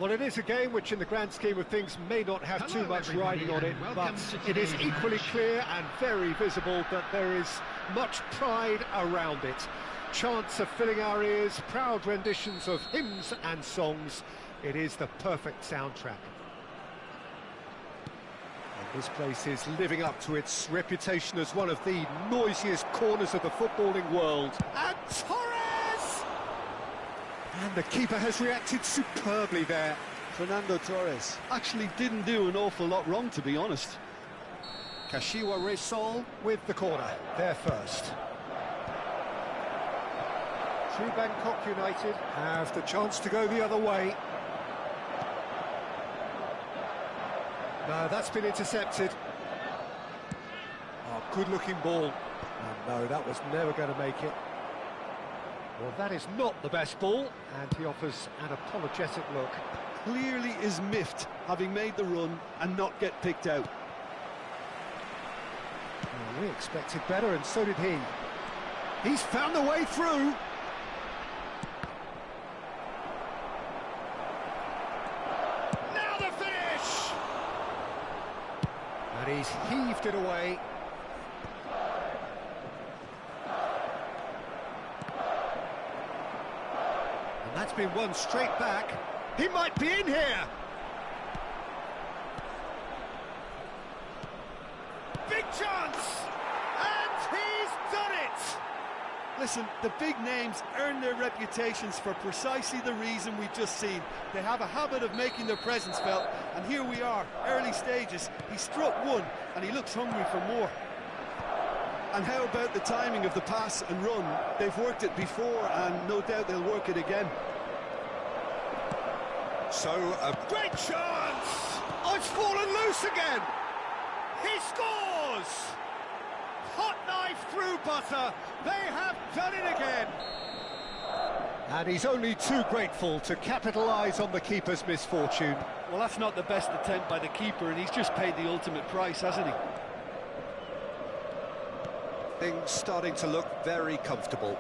Well, it is a game which, in the grand scheme of things, may not have too much riding on it, but it is equally clear and very visible that there is much pride around it. Chants are filling our ears, proud renditions of hymns and songs. It is the perfect soundtrack. And this place is living up to its reputation as one of the noisiest corners of the footballing world. And Torres! And the keeper has reacted superbly there. Fernando Torres actually didn't do an awful lot wrong, to be honest. Kashiwa Resol with the corner, there first. True Bangkok United have the chance to go the other way. No, that's been intercepted. Oh, good-looking ball. Oh, no, that was never going to make it. Well, that is not the best ball, and he offers an apologetic look. Clearly is miffed, having made the run and not get picked out. Well, we expected better, and so did he. He's found the way through. Now the finish! And he's heaved it away. And that's been won straight back. He might be in here. Big chance! And he's done it! Listen, the big names earn their reputations for precisely the reason we've just seen. They have a habit of making their presence felt, and here we are, early stages. He struck one, and he looks hungry for more. And how about the timing of the pass and run? They've worked it before, and no doubt they'll work it again. So, a great chance! Oh, it's fallen loose again! He scores! Hot knife through butter. They have done it again. And he's only too grateful to capitalise on the keeper's misfortune. Well, that's not the best attempt by the keeper, and he's just paid the ultimate price, hasn't he? Things starting to look very comfortable.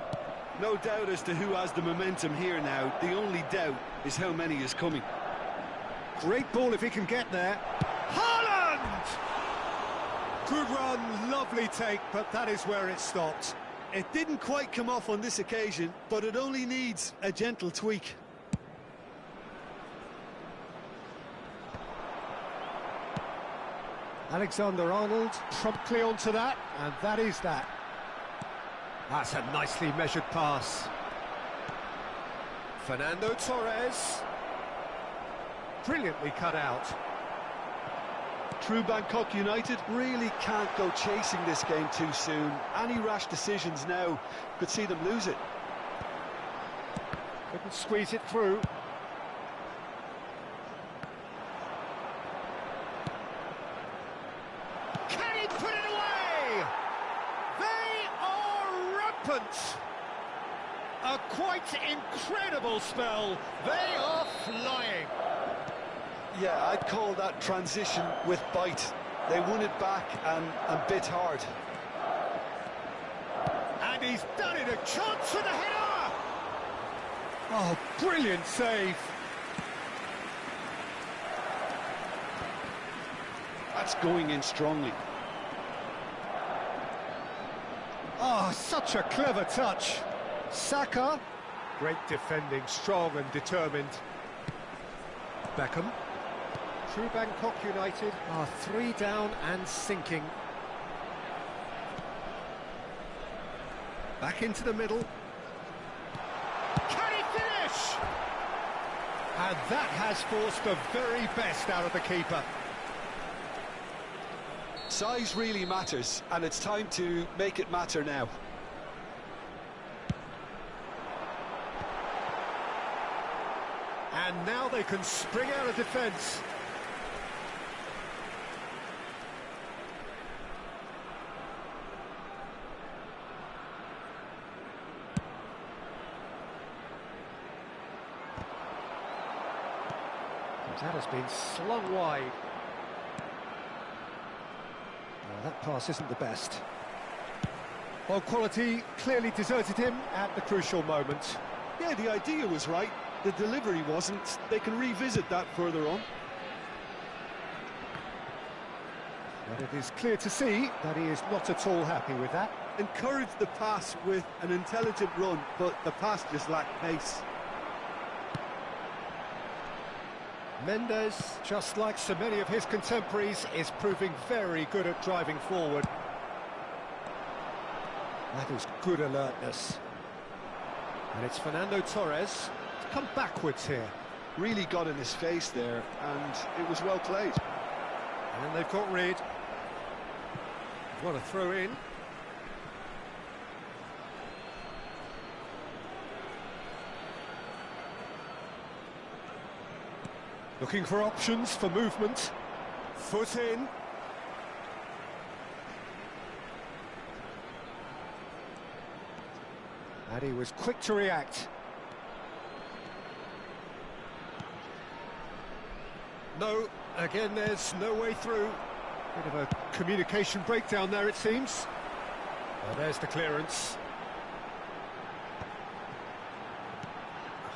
No doubt as to who has the momentum here now. The only doubt is how many is coming. Great ball if he can get there. Haaland! Good run, lovely take, but that is where it stopped. It didn't quite come off on this occasion, but it only needs a gentle tweak. Alexander-Arnold promptly onto that, and that is that. That's a nicely measured pass. Fernando Torres. Brilliantly cut out. True Bangkok United really can't go chasing this game too soon. Any rash decisions now could see them lose it. Couldn't squeeze it through. Can he put it away? They are rampant. A quite incredible spell. They are flying. Yeah, I'd call that transition with bite. They won it back and bit hard. And he's done it. A chance for the header. Oh, brilliant save. That's going in strongly. Oh, such a clever touch. Saka. Great defending, strong and determined. Beckham. True Bangkok United are 3 down and sinking. Back into the middle. Can he finish? And that has forced the very best out of the keeper. Size really matters, and it's time to make it matter now. And now they can spring out of defence. That has been slung wide. Well, that pass isn't the best. Well, quality clearly deserted him at the crucial moment. Yeah, the idea was right. The delivery wasn't. They can revisit that further on. But it is clear to see that he is not at all happy with that. Encouraged the pass with an intelligent run, but the pass just lacked pace. Mendes, just like so many of his contemporaries, is proving very good at driving forward. That is good alertness. And it's Fernando Torres to come backwards here. Really got in his face there, and it was well played. And they've got rid. What a throw in. Looking for options for movement. Foot in. And he was quick to react. No, again, there's no way through. Bit of a communication breakdown there, it seems. Well, there's the clearance.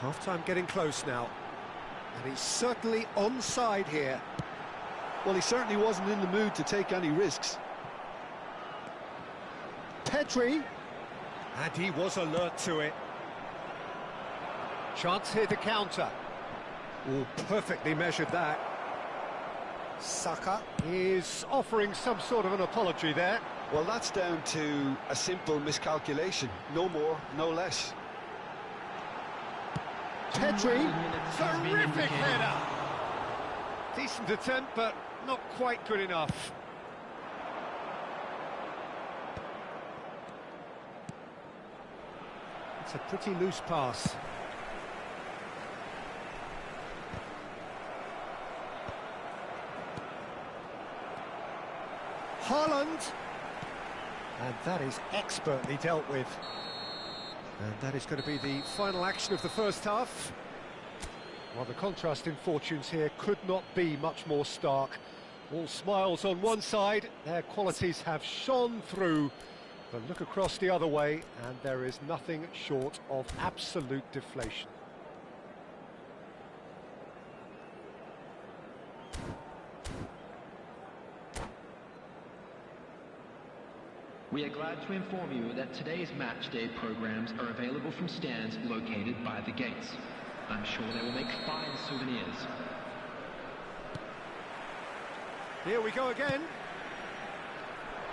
Half-time getting close now. And he's certainly onside here. Well, he certainly wasn't in the mood to take any risks. Pedri. And he was alert to it. Chance here to counter. Oh, perfectly measured that. Saka is offering some sort of an apology there. Well, that's down to a simple miscalculation. No more, no less. Pedri, terrific header. Decent attempt, but not quite good enough. It's a pretty loose pass. Haaland. And that is expertly dealt with. And that is going to be the final action of the first half. Well, the contrast in fortunes here could not be much more stark. All smiles on one side, their qualities have shone through. But look across the other way, and there is nothing short of absolute deflation. We are glad to inform you that today's match day programs are available from stands located by the gates. I'm sure they will make fine souvenirs. Here we go again.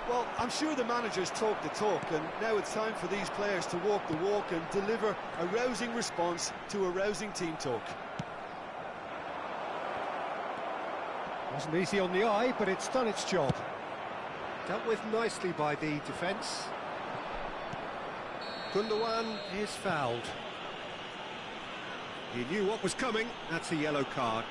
Well, I'm sure the managers talk the talk, and now it's time for these players to walk the walk and deliver a rousing response to a rousing team talk. Wasn't easy on the eye, but it's done its job. Dealt with nicely by the defence. Gundogan is fouled. He knew what was coming. That's a yellow card.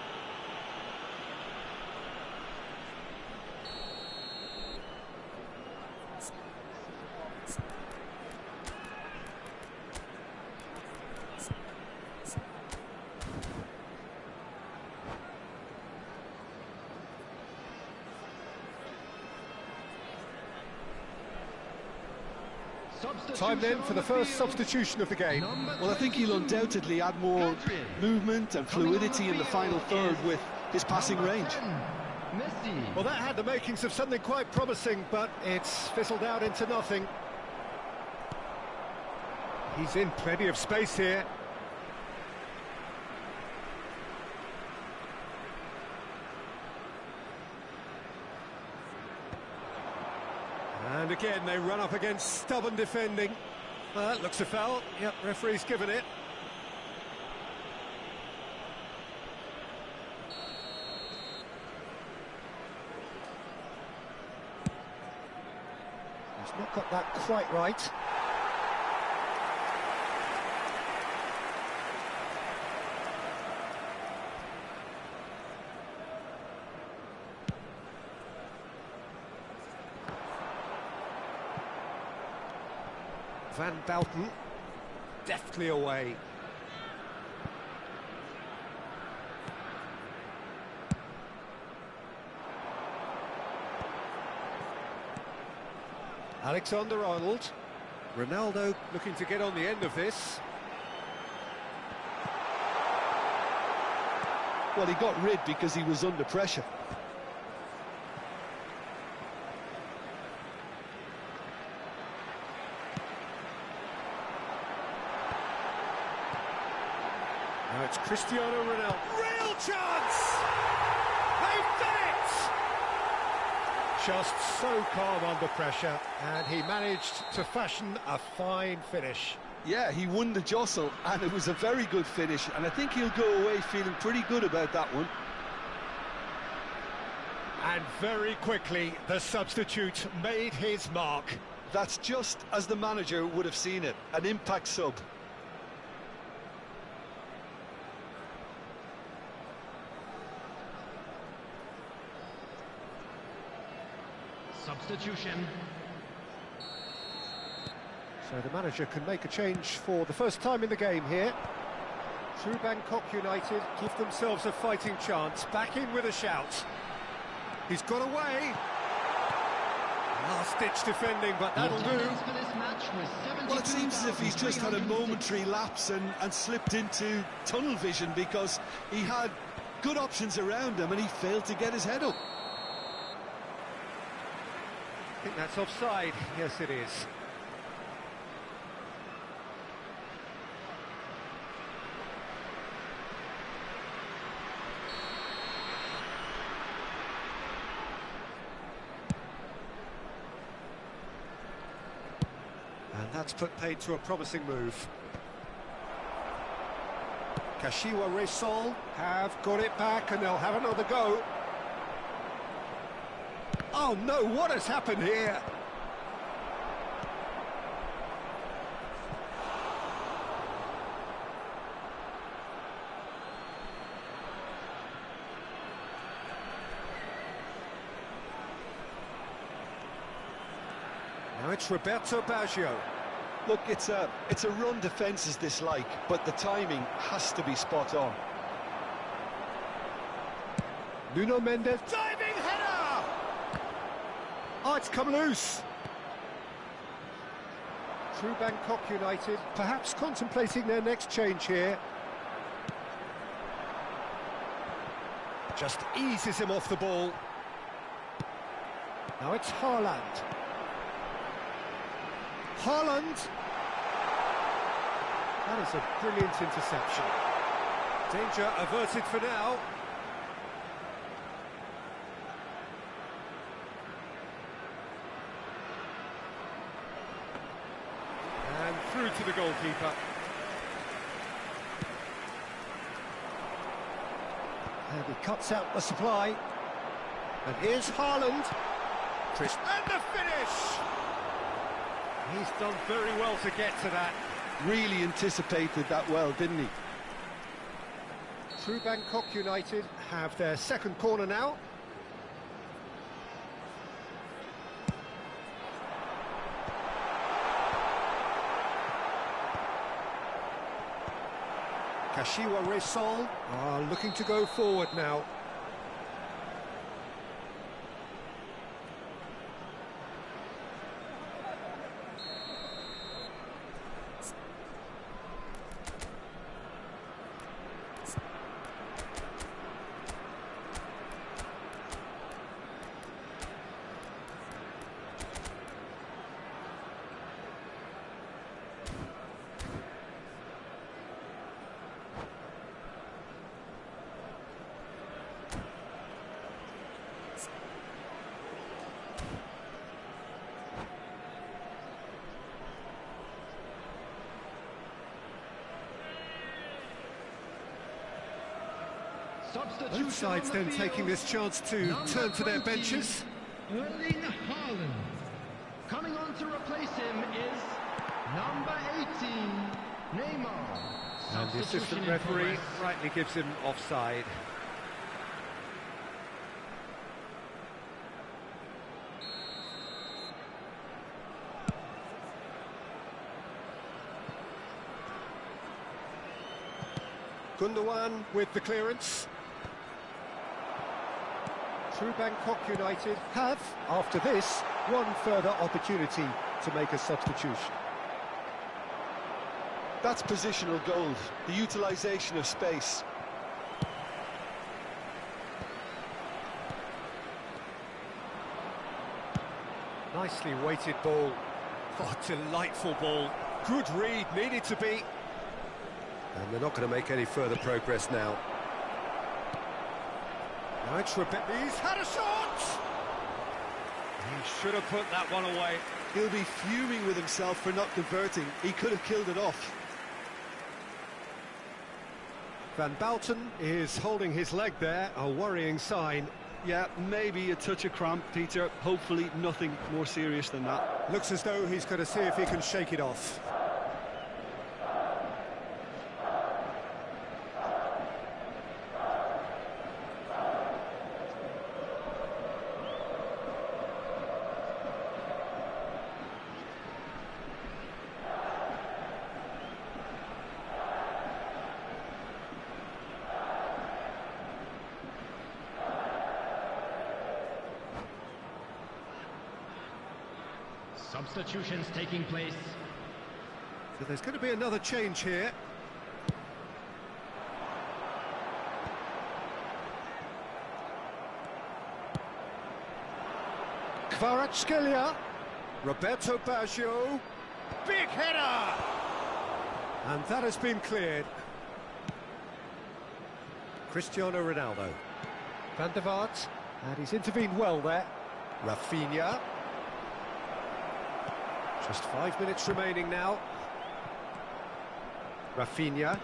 Time then for the first substitution of the game. Well, I think he'll undoubtedly add more movement and fluidity in the final third with his passing range. Well, that had the makings of something quite promising, but it's fizzled out into nothing. He's in plenty of space here. And again, they run up against stubborn defending. That looks a foul. Yep, referee's given it. He's not got that quite right. Van Bouten, deftly away. Alexander-Arnold. Ronaldo looking to get on the end of this. Well, he got rid because he was under pressure. Now it's Cristiano Ronaldo. Real chance! They've done it! Just so calm under pressure, and he managed to fashion a fine finish. Yeah, he won the jostle, and it was a very good finish, and I think he'll go away feeling pretty good about that one. And very quickly, the substitute made his mark. That's just as the manager would have seen it, an impact sub. Substitution. So the manager can make a change for the first time in the game here. True Bangkok United give themselves a fighting chance. Back in with a shout. He's got away. Last-ditch defending, but that'll do. Well, it seems as if he's just had a momentary lapse and slipped into tunnel vision, because he had good options around him and he failed to get his head up. I think that's offside. Yes, it is. And that's put paid to a promising move. Kashiwa Resol have got it back and they'll have another go. Oh no, what has happened here? Now it's Roberto Baggio. Look, it's a run defence's dislike, but the timing has to be spot on. Nuno Mendes, diving header! Oh, it's come loose. True Bangkok United, perhaps contemplating their next change here. Just eases him off the ball. Now it's Haaland. Haaland! That is a brilliant interception. Danger averted for now. And through to the goalkeeper. And he cuts out the supply. And here's Haaland. And the finish! He's done very well to get to that. Really anticipated that well, didn't he? True Bangkok United have their second corner now. Kashiwa Resol are looking to go forward now. Both sides then taking this chance to turn to their benches. Erling Haaland. Coming on to replace him is number 18, Neymar. And the assistant referee rightly gives him offside. Gundogan with the clearance. True Bangkok United have, after this, one further opportunity to make a substitution. That's positional gold, the utilisation of space. Nicely weighted ball. Oh, delightful ball. Good read, needed to be. And they're not going to make any further progress now. Now it's Rebecca. He's had a shot! He should have put that one away. He'll be fuming with himself for not converting. He could have killed it off. Van Bouten is holding his leg there, a worrying sign. Yeah, maybe a touch of cramp, Peter. Hopefully nothing more serious than that. Looks as though he's going to see if he can shake it off. Substitutions taking place. So there's going to be another change here. Kvaratskhelia, Roberto Baggio, big header! And that has been cleared. Cristiano Ronaldo. Van der Vaart, and he's intervened well there. Rafinha. Just 5 minutes remaining now. Rafinha.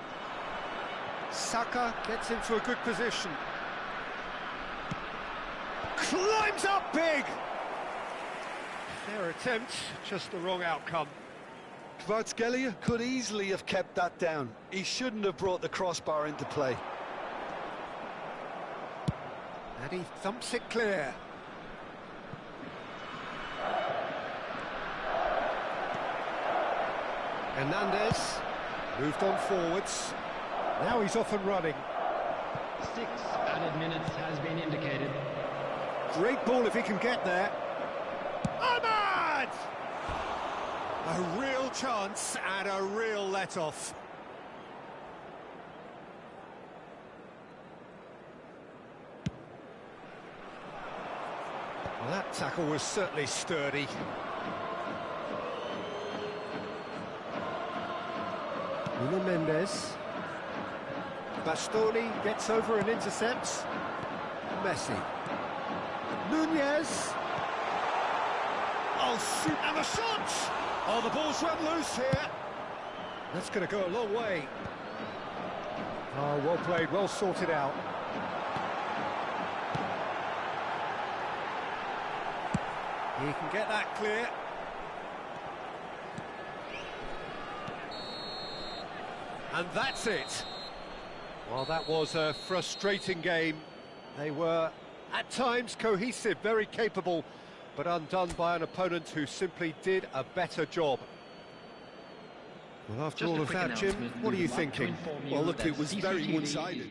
Saka gets into a good position. Climbs up big! Fair attempt, just the wrong outcome. Kvaratskhelia could easily have kept that down. He shouldn't have brought the crossbar into play. And he thumps it clear. Hernandez moved on forwards. Now he's off and running. 6 added minutes has been indicated. Great ball if he can get there. Ahmad! A real chance and a real let-off. Well, that tackle was certainly sturdy. Nuno Mendes. Bastoni gets over and intercepts. Messi. Nunez. Oh, shoot, and a shot! Oh, the ball's run loose here. That's going to go a long way. Oh, well played, well sorted out. He can get that clear. And that's it. Well, that was a frustrating game. They were, at times, cohesive, very capable, but undone by an opponent who simply did a better job. Well, after all of that, Jim, what are you thinking? Well, look, it was very one-sided.